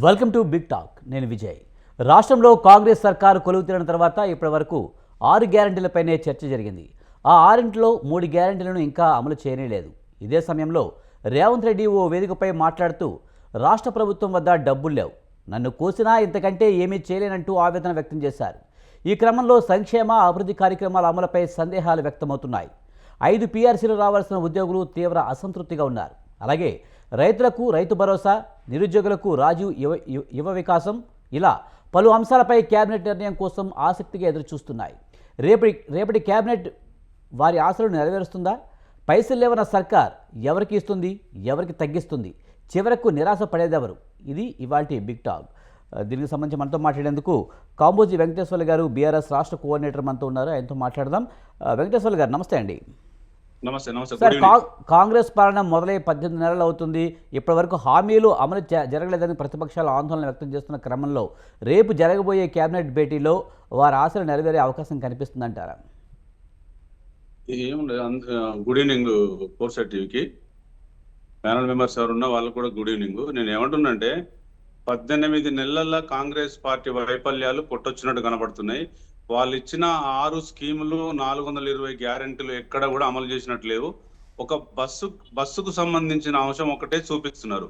Welcome to big talk. నేను విజయ్. రాష్ట్రంలో కాంగ్రెస్ సర్కారు కొలువుతీరిన తర్వాత ఇప్పటివరకు 6 గ్యారెంటీలపైనే చర్చ జరిగింది. ఆ 6 3 గ్యారెంటీలను ఇంకా అమలు చేయలేదు. ఇదే సమయంలో రేవంత్ రెడ్డి ఓ వేదికపై మాట్లాడుతూ రాష్ట్ర ప్రభుత్వం వద్ద డబ్బులు లేవు, నన్ను కోసినా ఇంతకంటే ఏమీ చేయలేనంటూ ఆవేదన వ్యక్తం చేశారు. ఈ క్రమంలో సంక్షేమ అభివృద్ధి కార్యక్రమాల అమలుపై సందేహాలు వ్యక్తమవుతున్నాయి. 5 పీఆర్సీలు రావాల్సిన ఉద్యోగులు తీవ్ర అసంతృప్తిగా ఉన్నారు. అలాగే రైతులకు రైతు భరోసా, నిరుద్యోగులకు రాజీవ్ యువ వికాసం, ఇలా పలు అంశాలపై కేబినెట్ నిర్ణయం కోసం ఆసక్తిగా ఎదురుచూస్తున్నాయి. రేపటి కేబినెట్ వారి ఆశలను నెరవేరుస్తుందా? పైసలు లేవన్న సర్కార్ ఎవరికి ఇస్తుంది, ఎవరికి తగ్గిస్తుంది, చివరకు నిరాశ పడేదెవరు? ఇది ఇవాల్టి బిగ్ టాక్. దీనికి సంబంధించి మనతో మాట్లాడేందుకు కాంబోజీ వెంకటేశ్వర్లు గారు, బీఆర్ఎస్ రాష్ట్ర కోఆర్డినేటర్ మనతో ఉన్నారు. ఆయనతో మాట్లాడదాం. వెంకటేశ్వర్లు గారు నమస్తే అండి. నమస్తే. సార్, కాంగ్రెస్ పాలన మొదలై 18 నెలలు అవుతుంది. ఇప్పటి వరకు హామీలు అమలు జరగలేదని ప్రతిపక్షాలు ఆందోళన వ్యక్తం చేస్తున్న క్రమంలో రేపు జరగబోయే కేబినెట్ భేటీలో వారి ఆశలు నెరవేరే అవకాశం కనిపిస్తుందంటారా? ఏముండదు. గుడ్ ఈవినింగ్ ఫోర్సెట్ టీవీకి ప్యానల్ మెంబర్స్ ఎవరున్నా వాళ్ళకు కూడా గుడ్ ఈవినింగ్. నేను ఏమంటున్నంటే 18 నెలల కాంగ్రెస్ పార్టీ వైఫల్యాలు కొట్టొచ్చినట్టు కనబడుతున్నాయి. వాళ్ళు ఇచ్చిన 6 స్కీములు, 420 గ్యారెంటీలు ఎక్కడ కూడా అమలు చేసినట్టు లేవు. ఒక బస్సుకు సంబంధించిన అంశం ఒకటే చూపిస్తున్నారు.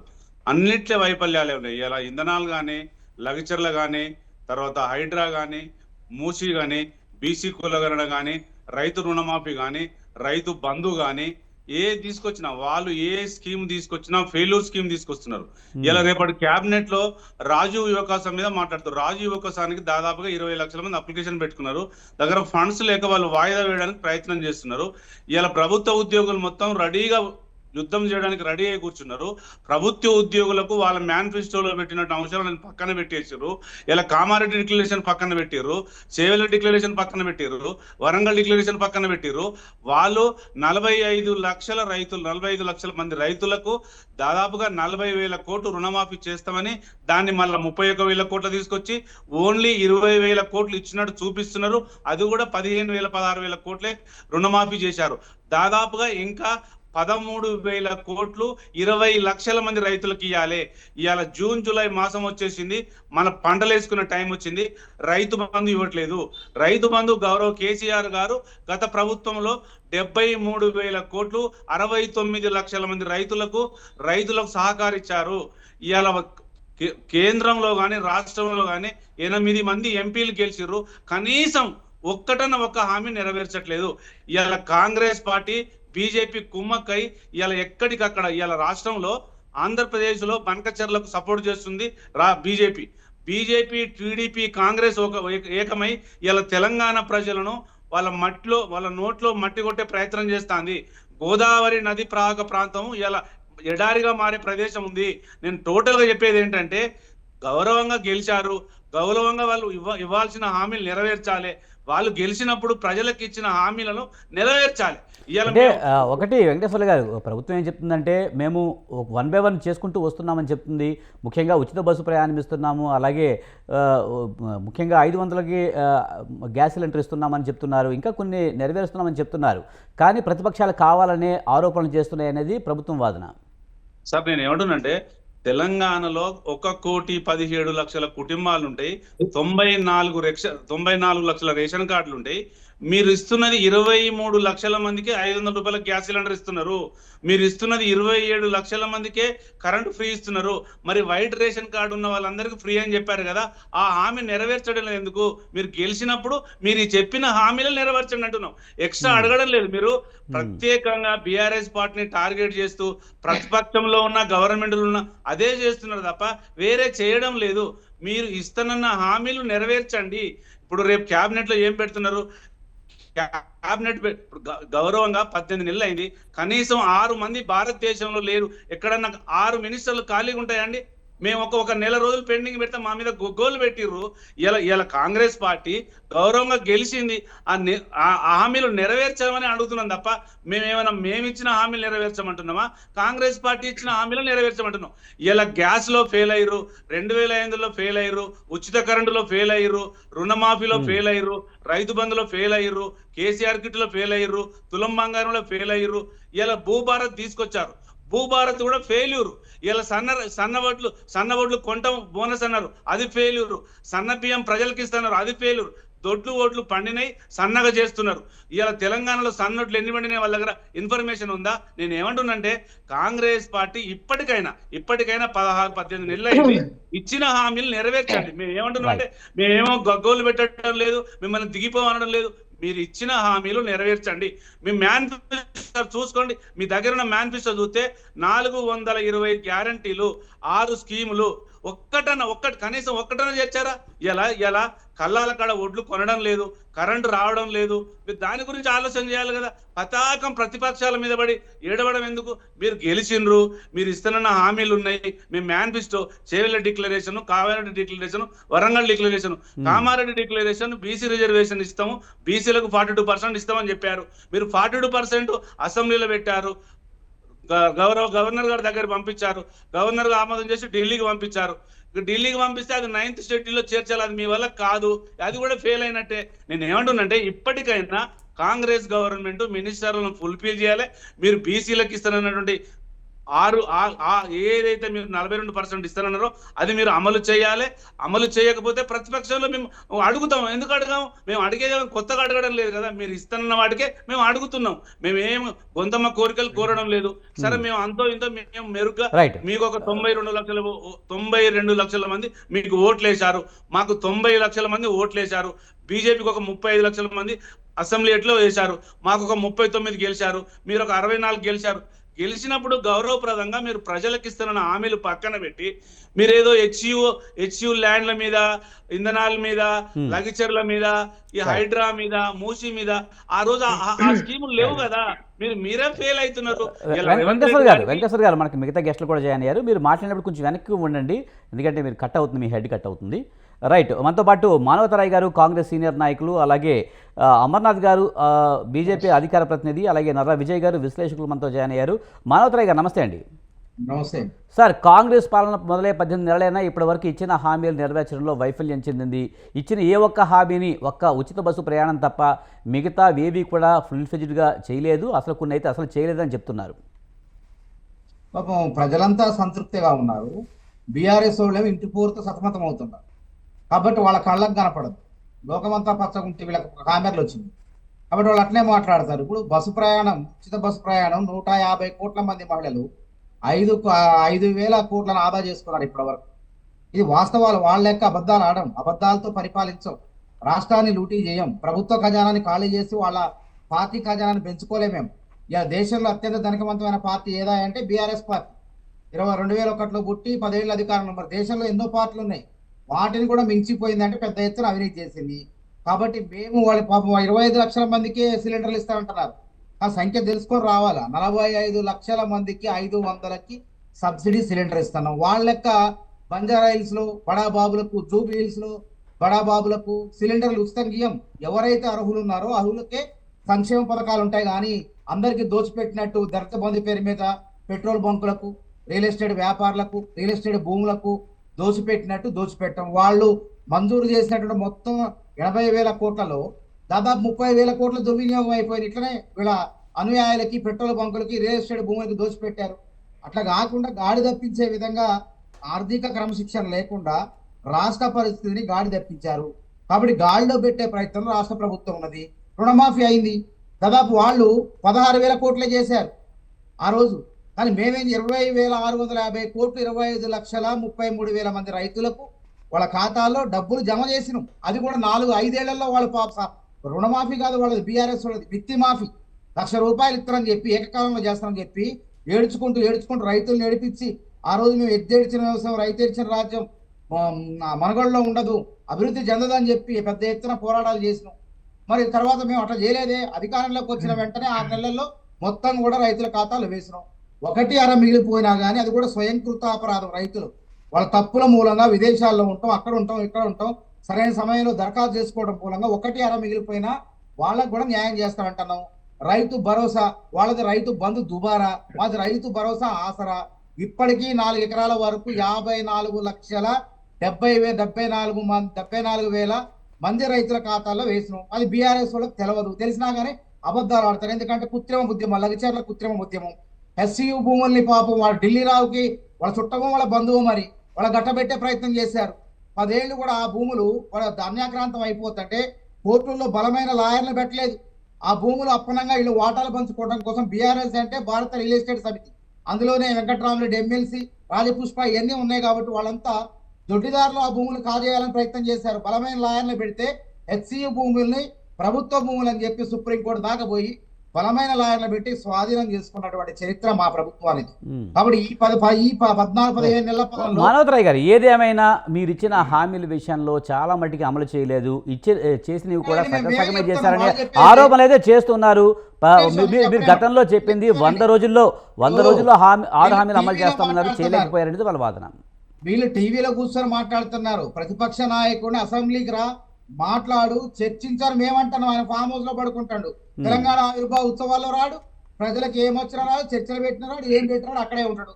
అన్నిట్లే వైఫల్యాలే ఉన్నాయి. ఇలా ఇంధనాలు కానీ, లగచర్ల కానీ, తర్వాత హైడ్రా కానీ, మూసీ కానీ, బీసీ కులగరణ కానీ, రైతు రుణమాఫీ కానీ, రైతు బంధు కానీ, ఏ తీసుకొచ్చినా వాళ్ళు ఏ స్కీమ్ తీసుకొచ్చినా ఫెయిల్యూర్ స్కీమ్ తీసుకొస్తున్నారు. ఇలా రేపటి క్యాబినెట్ లో రాజీవ్ యువకాసం మీద మాట్లాడుతారు. రాజీవ్ యువకాసానికి దాదాపుగా 20 లక్షల మంది అప్లికేషన్ పెట్టుకున్నారు. దగ్గర ఫండ్స్ లేక వాళ్ళు వాయిదా వేయడానికి ప్రయత్నం చేస్తున్నారు. ఇలా ప్రభుత్వ ఉద్యోగులు మొత్తం రెడీగా యుద్ధం చేయడానికి రెడీ అయి కూర్చున్నారు. ప్రభుత్వ ఉద్యోగులకు వాళ్ళ మేనిఫెస్టోలో పెట్టినట్టు అంశాలను పక్కన పెట్టేసారు. ఇలా కామారెడ్డి డిక్లరేషన్ పక్కన పెట్టారు, చేవెళ్ళ డిక్లరేషన్ పక్కన పెట్టారు, వరంగల్ డిక్లరేషన్ పక్కన పెట్టారు. వాళ్ళు 45 లక్షల మంది రైతులకు దాదాపుగా 40,000 కోట్లు రుణమాఫీ చేస్తామని దాన్ని మళ్ళీ 31,000 కోట్లు తీసుకొచ్చి ఓన్లీ 20,000 కోట్లు ఇచ్చినట్టు చూపిస్తున్నారు. అది కూడా 15,000 16,000 కోట్లే రుణమాఫీ చేశారు. దాదాపుగా ఇంకా 13,000 కోట్లు 20 లక్షల మంది రైతులకు ఇవ్వాలి. ఇవాళ జూన్ జూలై మాసం వచ్చేసింది, మన పంటలు వేసుకునే టైం వచ్చింది. రైతు బంధు ఇవ్వట్లేదు. రైతు బంధు గౌరవ కేసీఆర్ గారు గత ప్రభుత్వంలో 73,000 కోట్లు 69 లక్షల మంది రైతులకు సహకరించారు. ఇవాళ కేంద్రంలో కానీ రాష్ట్రంలో కానీ 8 మంది ఎంపీలు గెలిచిర్రు. కనీసం ఒక్క హామీ నెరవేర్చట్లేదు. ఇవాళ కాంగ్రెస్ పార్టీ బీజేపీ కుమ్మక్కై ఇవాళ ఎక్కడికక్కడ ఇవాళ రాష్ట్రంలో ఆంధ్రప్రదేశ్లో బనకచర్లకు సపోర్ట్ చేస్తుంది బీజేపీ టీడీపీ కాంగ్రెస్ ఏకమై ఇవాళ తెలంగాణ ప్రజలను వాళ్ళ నోట్లో మట్టి కొట్టే ప్రయత్నం చేస్తుంది. గోదావరి నది ప్రవాహక ప్రాంతం ఇవాళ ఎడారిగా మారే ప్రదేశం ఉంది. నేను టోటల్గా చెప్పేది ఏంటంటే, గౌరవంగా గెలిచారు, గౌరవంగా వాళ్ళు ఇవ్వాల్సిన హామీలు నెరవేర్చాలి. వాళ్ళు గెలిచినప్పుడు ప్రజలకు ఇచ్చిన హామీలను నెరవేర్చాలి. అంటే ఒకటి వెంకటేశ్వర్లు గారు, ప్రభుత్వం ఏం చెప్తుందంటే మేము 1 by 1 చేసుకుంటూ వస్తున్నామని చెప్తుంది. ముఖ్యంగా ఉచిత బస్సు ప్రయాణం ఇస్తున్నాము, అలాగే ముఖ్యంగా 500కి గ్యాస్ సిలిండర్ ఇస్తున్నామని చెప్తున్నారు, ఇంకా కొన్ని నెరవేరుస్తున్నామని చెప్తున్నారు. కానీ ప్రతిపక్షాలు కావాలనే ఆరోపణలు చేస్తున్నాయి అనేది ప్రభుత్వం వాదన. సార్, నేను ఏమంటున్నంటే, తెలంగాణలో 1,17,00,000 కుటుంబాలు ఉంటాయి, 94 లక్షల రేషన్ కార్డులు ఉంటాయి. మీరు ఇస్తున్నది 23 లక్షల మందికి 500 రూపాయల గ్యాస్ సిలిండర్ ఇస్తున్నారు. మీరు ఇస్తున్నది 27 లక్షల మందికే కరెంటు ఫ్రీ ఇస్తున్నారు. మరి వైట్ రేషన్ కార్డు ఉన్న వాళ్ళందరికీ ఫ్రీ అని చెప్పారు కదా, ఆ హామీ నెరవేర్చడం లేదు ఎందుకు? మీరు గెలిచినప్పుడు మీరు చెప్పిన హామీలు నెరవేర్చండి అంటున్నాం, ఎక్స్ట్రా అడగడం లేదు. మీరు ప్రత్యేకంగా బీఆర్ఎస్ పార్టీని టార్గెట్ చేస్తూ ప్రతిపక్షంలో ఉన్న గవర్నమెంట్లు ఉన్న అదే చేస్తున్నారు తప్ప వేరే చేయడం లేదు. మీరు ఇస్తున్న హామీలు నెరవేర్చండి. ఇప్పుడు రేపు క్యాబినెట్ లో ఏం పెడుతున్నారు? క్యాబినెట్ గౌరవంగా 18 నెలలు అయింది, కనీసం 6 మంది భారతదేశంలో లేరు. ఎక్కడన్నా 6 మినిస్టర్లు ఖాళీగా ఉంటాయండి? మేము ఒక నెల రోజులు పెండింగ్ పెడితే మా మీద గోలు పెట్టిర్రు. ఇలా కాంగ్రెస్ పార్టీ గౌరవంగా గెలిచింది, ఆ హామీలు నెరవేర్చామని అడుగుతున్నాం తప్ప మేము ఇచ్చిన హామీలు నెరవేర్చమంటున్నామా, కాంగ్రెస్ పార్టీ ఇచ్చిన హామీలు నెరవేర్చమంటున్నాం? ఇలా గ్యాస్ లో ఫెయిల్ అయ్యారు, 2005లో ఫెయిల్ అయ్యారు, ఉచిత కరెంటులో ఫెయిల్ అయ్యారు, రుణమాఫీలో ఫెయిల్ అయ్యారు, రైతు బంధులో ఫెయిల్ అయ్యారు, కేసీఆర్ కిట్లో ఫెయిల్ అయ్యారు, తులం బంగారంలో ఫెయిల్ అయ్యారు. ఇలా భూభారత్ తీసుకొచ్చారు. భూభారత్ కూడా ఫెయిల్యూర్. ఇలా సన్న వడ్లు కొంటాం బోనస్ అన్నారు, అది ఫెయిల్యూర్. సన్న బియ్యం ప్రజలకు ఇస్తున్నారు, అది ఫెయిల్యూర్. దొడ్లు ఓట్లు పండినాయి, సన్నగా చేస్తున్నారు. ఇలా తెలంగాణలో సన్నోట్లు ఎన్ని పండినాయి వాళ్ళ దగ్గర ఇన్ఫర్మేషన్ ఉందా? నేను ఏమంటున్నంటే కాంగ్రెస్ పార్టీ ఇప్పటికైనా 16-18 నెలలు అయింది, ఇచ్చిన హామీలు నెరవేర్చండి. మేము ఏమంటున్నాం అంటే మేమేమో గగ్గోలు పెట్టడం లేదు, మిమ్మల్ని దిగిపోవడం లేదు. మీరు ఇచ్చిన హామీలు నెరవేర్చండి. మీ మేనిఫెస్టో చూసుకోండి, మీ దగ్గర ఉన్న మేనిఫెస్టో చూస్తే 420 గ్యారంటీలు, 6 స్కీములు, కనీసం ఒక్కటన చేర్చారా? ఎలా కళ్ళాల కాడ ఒడ్లు కొనడం లేదు, కరెంటు రావడం లేదు. మీరు దాని గురించి ఆలోచన చేయాలి కదా. పతాకం ప్రతిపక్షాల మీద పడి ఏడవడం ఎందుకు? మీరు గెలిచిండ్రు, మీరు ఇస్తున్న హామీలు ఉన్నాయి. మీ manifesto Chevella declaration, Kamareddy declaration, Warangal declaration. Kamareddy declaration BC reservation ఇస్తాము, బీసీలకు 42% ఇస్తామని చెప్పారు. మీరు 42% అసెంబ్లీలో పెట్టారు, గవర్నర్ గారి దగ్గర పంపించారు, గవర్నర్ గారు ఆమోదం చేసి ఢిల్లీకి పంపించారు. ఢిల్లీకి పంపిస్తే అది 9th షెడ్యూల్లో చేర్చాలి, అది మీ వల్ల కాదు, అది కూడా ఫెయిల్ అయినట్టే. నేను ఏమంటున్నంటే ఇప్పటికైనా కాంగ్రెస్ గవర్నమెంట్ మినిస్టర్లను ఫుల్ఫిల్ చేయాలి. మీరు బీసీలకు ఇస్తానన్నటువంటి ఏదైతే మీరు 42% ఇస్తానన్నారో అది మీరు అమలు చేయాలి. అమలు చేయకపోతే ప్రతిపక్షంలో మేము అడుగుతాం. ఎందుకు అడగాం? మేము అడిగేది కొత్తగా అడగడం లేదు కదా, మీరు ఇస్తున్న వాటికే మేము అడుగుతున్నాం. మేము ఏం గొంతమ్మ కోరికలు కోరడం లేదు. సరే, మేము అంతో ఇంతో మేము మెరుగ్గా మీకు ఒక 92 లక్షల మంది మీకు ఓట్లేశారు, మాకు 90 లక్షల మంది ఓట్లేశారు. బీజేపీకి ఒక 35 లక్షల మంది అసెంబ్లీ ఎట్లో వేశారు, మాకు ఒక 39 గెలిచారు, మీరు ఒక 64 గెలిచారు. గెలిచినప్పుడు గౌరవప్రదంగా మీరు ప్రజలకు ఇస్తున్న హామీలు పక్కన పెట్టి మీరేదో హెచ్యు ల్యాండ్ల మీద, ఇంధనాల మీద, లగిచర్ల మీద, ఈ హైడ్రా మీద, మూసీ మీద ఆ రోజు ఆ స్కీములు లేవు కదా. మీరే ఫెయిల్ అవుతున్నారు. వెంకటేశ్వర గారు మనకి మిగతా గెస్టులు కూడా జాయిన్ అయ్యారు. మీరు మాట్లాడినప్పుడు కొంచెం వెనక్కి ఉండండి, ఎందుకంటే మీరు కట్ అవుతుంది, మీ హెడ్ కట్ అవుతుంది. రైట్, మనతో పాటు మానవతరాయ్ గారు కాంగ్రెస్ సీనియర్ నాయకులు, అలాగే అమర్నాథ్ గారు బీజేపీ అధికార ప్రతినిధి, అలాగే నర్రా విజయ్ గారు విశ్లేషకులు మనతో జాయిన్ అయ్యారు. మానవతరాయ్ గారు నమస్తే అండి. నమస్తే సార్, కాంగ్రెస్ పాలన మొదలై 18 నెలలైనా ఇప్పటి వరకు ఇచ్చిన హామీలు నెరవేర్చడంలో వైఫల్యం చెందింది. ఇచ్చిన ఏ ఒక్క హామీని, ఒక్క ఉచిత బస్సు ప్రయాణం తప్ప మిగతా ఏవి కూడా ఫుల్ ఫ్లెడ్జ్డ్గా చేయలేదు, అసలు కొన్ని అయితే అసలు చేయలేదని చెప్తున్నారు. పాపం ప్రజలంతా సంతృప్తిగా ఉన్నారు, బీఆర్ఎస్ వాళ్ళు ఇంటి పూర్తి సతమతం అవుతున్నారు. కాబట్టి వాళ్ళ కళ్ళకు కనపడదు, లోకమంతా పచ్చగుంటే వీళ్ళకి కామెర్లు వచ్చింది కాబట్టి వాళ్ళు అట్లే మాట్లాడతారు. ఇప్పుడు బస్సు ప్రయాణం, ఉచిత బస్సు ప్రయాణం 150 కోట్ల మంది మహిళలు 5,000 కోట్లను ఆదా చేసుకున్నారు ఇప్పటి వరకు. ఇది వాస్తవాలు, వాళ్ళ లెక్క అబద్ధాలు ఆడం, అబద్ధాలతో పరిపాలించం, రాష్ట్రాన్ని లూటీ చేయం, ప్రభుత్వ ఖజానాన్ని ఖాళీ చేసి వాళ్ళ పార్టీ ఖజానాన్ని పెంచుకోలేమేం. ఇక దేశంలో అత్యంత ధనికవంతమైన పార్టీ ఏదా అంటే బీఆర్ఎస్ పార్టీ. 2001లో పుట్టి 10 ఏళ్ళ అధికారంలో. మరి దేశంలో ఎన్నో పార్టీలు ఉన్నాయి, వాటిని కూడా మించిపోయిందంటే పెద్ద ఎత్తున అవినీతి చేసింది. కాబట్టి మేము వాళ్ళ పాపం 25 లక్షల మందికి సిలిండర్లు ఇస్తామంటున్నారు. ఆ సంఖ్య తెలుసుకొని రావాలా. 45 లక్షల మందికి 500కి సబ్సిడీ సిలిండర్ ఇస్తున్నాం. వాళ్ళ లెక్క బంజారా హిల్స్ లో బడాబాబులకు, జూబ్లీ హిల్స్ లో బడాబాబులకు సిలిండర్లు ఉచితంగా ఇయ్యం. ఎవరైతే అర్హులు ఉన్నారో అర్హులకే సంక్షేమ పథకాలు ఉంటాయి, కానీ అందరికీ దోచిపెట్టినట్టు దళిత బంధు పేరు మీద పెట్రోల్ బంకులకు, రియల్ ఎస్టేట్ వ్యాపారులకు, రియల్ ఎస్టేట్ భూములకు దోచిపెట్టినట్టు దోచిపెట్టడం. వాళ్ళు మంజూరు చేసినటువంటి మొత్తం 80,000 కోట్లలో దాదాపు 30,000 కోట్ల దుర్వినియోగం అయిపోయింది. ఇట్లనే వీళ్ళ అనుయాయులకి, పెట్రోల్ బంకులకి, రియల్ ఎస్టేట్ భూములకి దోచిపెట్టారు. అట్లా కాకుండా గాడి తప్పించే విధంగా ఆర్థిక క్రమశిక్షణ లేకుండా రాష్ట్ర పరిస్థితిని గాడి తప్పించారు. కాబట్టి గాడిలో పెట్టే ప్రయత్నంలో రాష్ట్ర ప్రభుత్వం ఉన్నది. రుణమాఫీ అయింది, దాదాపు వాళ్ళు 16,000 కోట్లే చేశారు ఆ రోజు. కానీ మేమేం 20,650 కోట్లు 25,33,000 మంది రైతులకు వాళ్ళ ఖాతాల్లో డబ్బులు జమ చేసినాం. అది కూడా 4-5 ఏళ్లలో వాళ్ళు రుణమాఫీ కాదు, వాళ్ళది బీఆర్ఎస్ వాళ్ళది విత్తి మాఫీ. ₹1,00,000 ఇస్తారని చెప్పి, ఏకకాలంలో చేస్తారని చెప్పి ఏడ్చుకుంటూ రైతులను ఏడిపించి ఆ రోజు మేము ఎద్దేడ్చిన వ్యవసాయం, రైతు ఏడ్చిన రాజ్యం మనగడలో ఉండదు, అభివృద్ధి చెందదని చెప్పి పెద్ద ఎత్తున పోరాటాలు చేసినాం. మరి తర్వాత మేము అట్లా చేయలేదే. అధికారంలోకి వచ్చిన వెంటనే 6 నెలల్లో మొత్తం కూడా రైతుల ఖాతాలు వేసినాం. 1/2 మిగిలిపోయినా కానీ అది కూడా స్వయంకృత అపరాధం. రైతులు వాళ్ళ తప్పుల మూలంగా విదేశాల్లో ఉంటాం, అక్కడ ఉంటాం, ఇక్కడ ఉంటాం, సరైన సమయంలో దరఖాస్తు చేసుకోవడం మూలంగా 1/2 మిగిలిపోయినా వాళ్ళకు కూడా న్యాయం చేస్తామంటున్నాం. రైతు భరోసా, వాళ్ళది రైతు బంధు దుబారా, మాది రైతు భరోసా ఆసరా. ఇప్పటికీ 4 ఎకరాల వరకు 54,74,000 మంది రైతుల ఖాతాల్లో వేసినాం. అది బీఆర్ఎస్ వాళ్ళకి తెలియదు, తెలిసినా కానీ అబద్ధాలు ఆడతారు. ఎందుకంటే కృత్రిమ ఉద్యమం, లగచర్ల కృత్రిమ ఉద్యమం, ఎస్సీయూ భూముల్ని పాపం వాళ్ళ ఢిల్లీ రావుకి వాళ్ళ చుట్టము వాళ్ళ బంధువు మరి వాళ్ళ గట్టబెట్టే ప్రయత్నం చేశారు. 10 ఏళ్ళు కూడా ఆ భూములు వాళ్ళ ధాన్యాక్రాంతం అయిపోతుంటే కోర్టుల్లో బలమైన లాయర్లు పెట్టలేదు. ఆ భూములు అప్పనంగా వీళ్ళు వాటాలు పంచుకోవడం కోసం బీఆర్ఎస్ అంటే భారత రియల్ ఎస్టేట్ సమితి, అందులోనే వెంకట్రామరెడ్డి ఎమ్మెల్సీ, రాజపుష్ప ఇవన్నీ ఉన్నాయి కాబట్టి వాళ్ళంతా దొడ్డిదారులు ఆ భూములు కాజేయాలని ప్రయత్నం చేశారు. బలమైన లాయర్లు పెడితే హెచ్సియు భూముల్ని ప్రభుత్వ భూములు అని చెప్పి సుప్రీంకోర్టు దాకా పోయి బలమైన లాయర్లు పెట్టి స్వాధీనం చేసుకున్నటువంటి చరిత్ర మా ప్రభుత్వానికి. కాబట్టి ఈ 14-15 నెలల పాలనలో మానవతరాయ్ గారు, ఏదేమైనా మీరు ఇచ్చిన హామీల విషయంలో చాలా మట్టికి అమలు చేయలేదు, చేసినవి కూడా సగమే చేశారని ఆరోపణలు అయితే చేస్తున్నారు. మీరు గతంలో చెప్పింది 100 రోజుల్లో హామీ 6 హామీలు అమలు చేస్తామన్నారు, చేయలేకపోయారనేది వాళ్ళ వాదన. వీళ్ళు టీవీలో కూర్చొని మాట్లాడుతున్నారు. ప్రతిపక్ష నాయకుడిని అసెంబ్లీకి రా, మాట్లాడు, చర్చించారు. మేమంటున్నాం, ఆయన ఫామ్ హౌస్ లో పడుకుంటాడు. తెలంగాణ ఆవిర్భావ ఉత్సవాల్లో రాడు, ప్రజలకు ఏమొచ్చినా రాడు, చర్చలు పెట్టిన రాడు, ఏం పెట్టినాడు అక్కడే ఉంటాడు.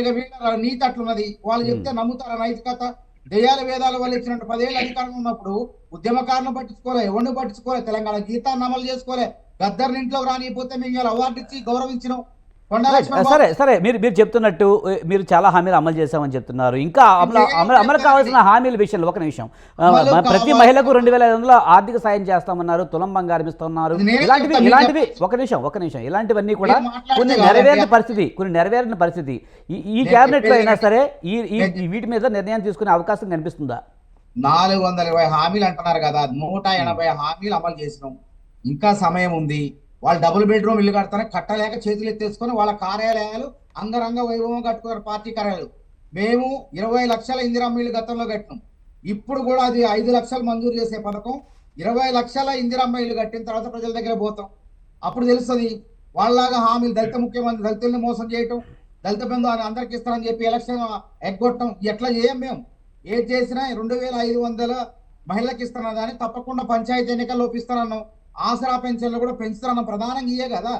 ఇక వీళ్ళ నీతి అట్లున్నది. వాళ్ళు చెప్తే నమ్ముతారా? నైతికత దెయ్యాల వేదాల వల్ల ఇచ్చినట్టు 10 ఏళ్ళు అధికారంలో ఉన్నప్పుడు ఉద్యమకారులను పట్టించుకోలే, ఎవరిని పట్టించుకోలే, తెలంగాణ గీతాన్ని అమలు చేసుకోలే, గద్దర్ని ఇంట్లోకి రానిపోతే మేము అవార్డు ఇచ్చి గౌరవించినాం. సరే మీరు చెప్తున్నట్టు మీరు చాలా హామీలు అమలు చేశామని చెప్తున్నారు. ఇంకా అమలు కావాల్సిన హామీల విషయంలో ఒక నిమిషం, ప్రతి మహిళకు 2,500 ఆర్థిక సాయం చేస్తామన్నారు, తులం బంగారం ఇస్తున్నారు. ఇలాంటివి ఒక నిమిషం ఇలాంటివన్నీ కూడా కొన్ని నెరవేరిన పరిస్థితి ఈ కేబినెట్ లో అయినా సరే ఈ వీటి మీద నిర్ణయం తీసుకునే అవకాశం కనిపిస్తుందా? 420 హామీలు అంటున్నారు కదా, 180 హామీలు అమలు చేసినాం. ఇంకా సమయం ఉంది. వాళ్ళు డబుల్ బెడ్రూమ్ ఇల్లు కడతానే కట్టలేక చేతులు ఎత్తేసుకొని వాళ్ళ కార్యాలయాలు అంగరంగ వైభవం కట్టుకున్నారు, పార్టీ కార్యాలయాలు. మేము 20 లక్షల ఇందిరమ్మ ఇల్లు గతంలో కట్టినాం. ఇప్పుడు కూడా అది 5 లక్షలు మంజూరు చేసే పథకం. 20 లక్షల ఇందిరమ్మ ఇల్లు కట్టిన తర్వాత ప్రజల దగ్గర పోతాం, అప్పుడు తెలుస్తుంది. వాళ్ళలాగా హామీలు దళిత ముఖ్యమంత్రి దళితుల్ని మోసం చేయటం, దళిత బంధు అని అందరికి ఇస్తారని చెప్పి ఎలక్షన్ ఎగ్గొట్టడం, ఎట్లా చేయం మేము. ఏది చేసినా 2,500 మహిళలకు ఇస్తున్నా కానీ తప్పకుండా పంచాయతీ ఎన్నికల్లో ఒప్పిస్తారన్నాం. ఆసరా పెన్షన్లు కూడా పెంచుతారన్న ప్రధానంగా ఇయే కదా.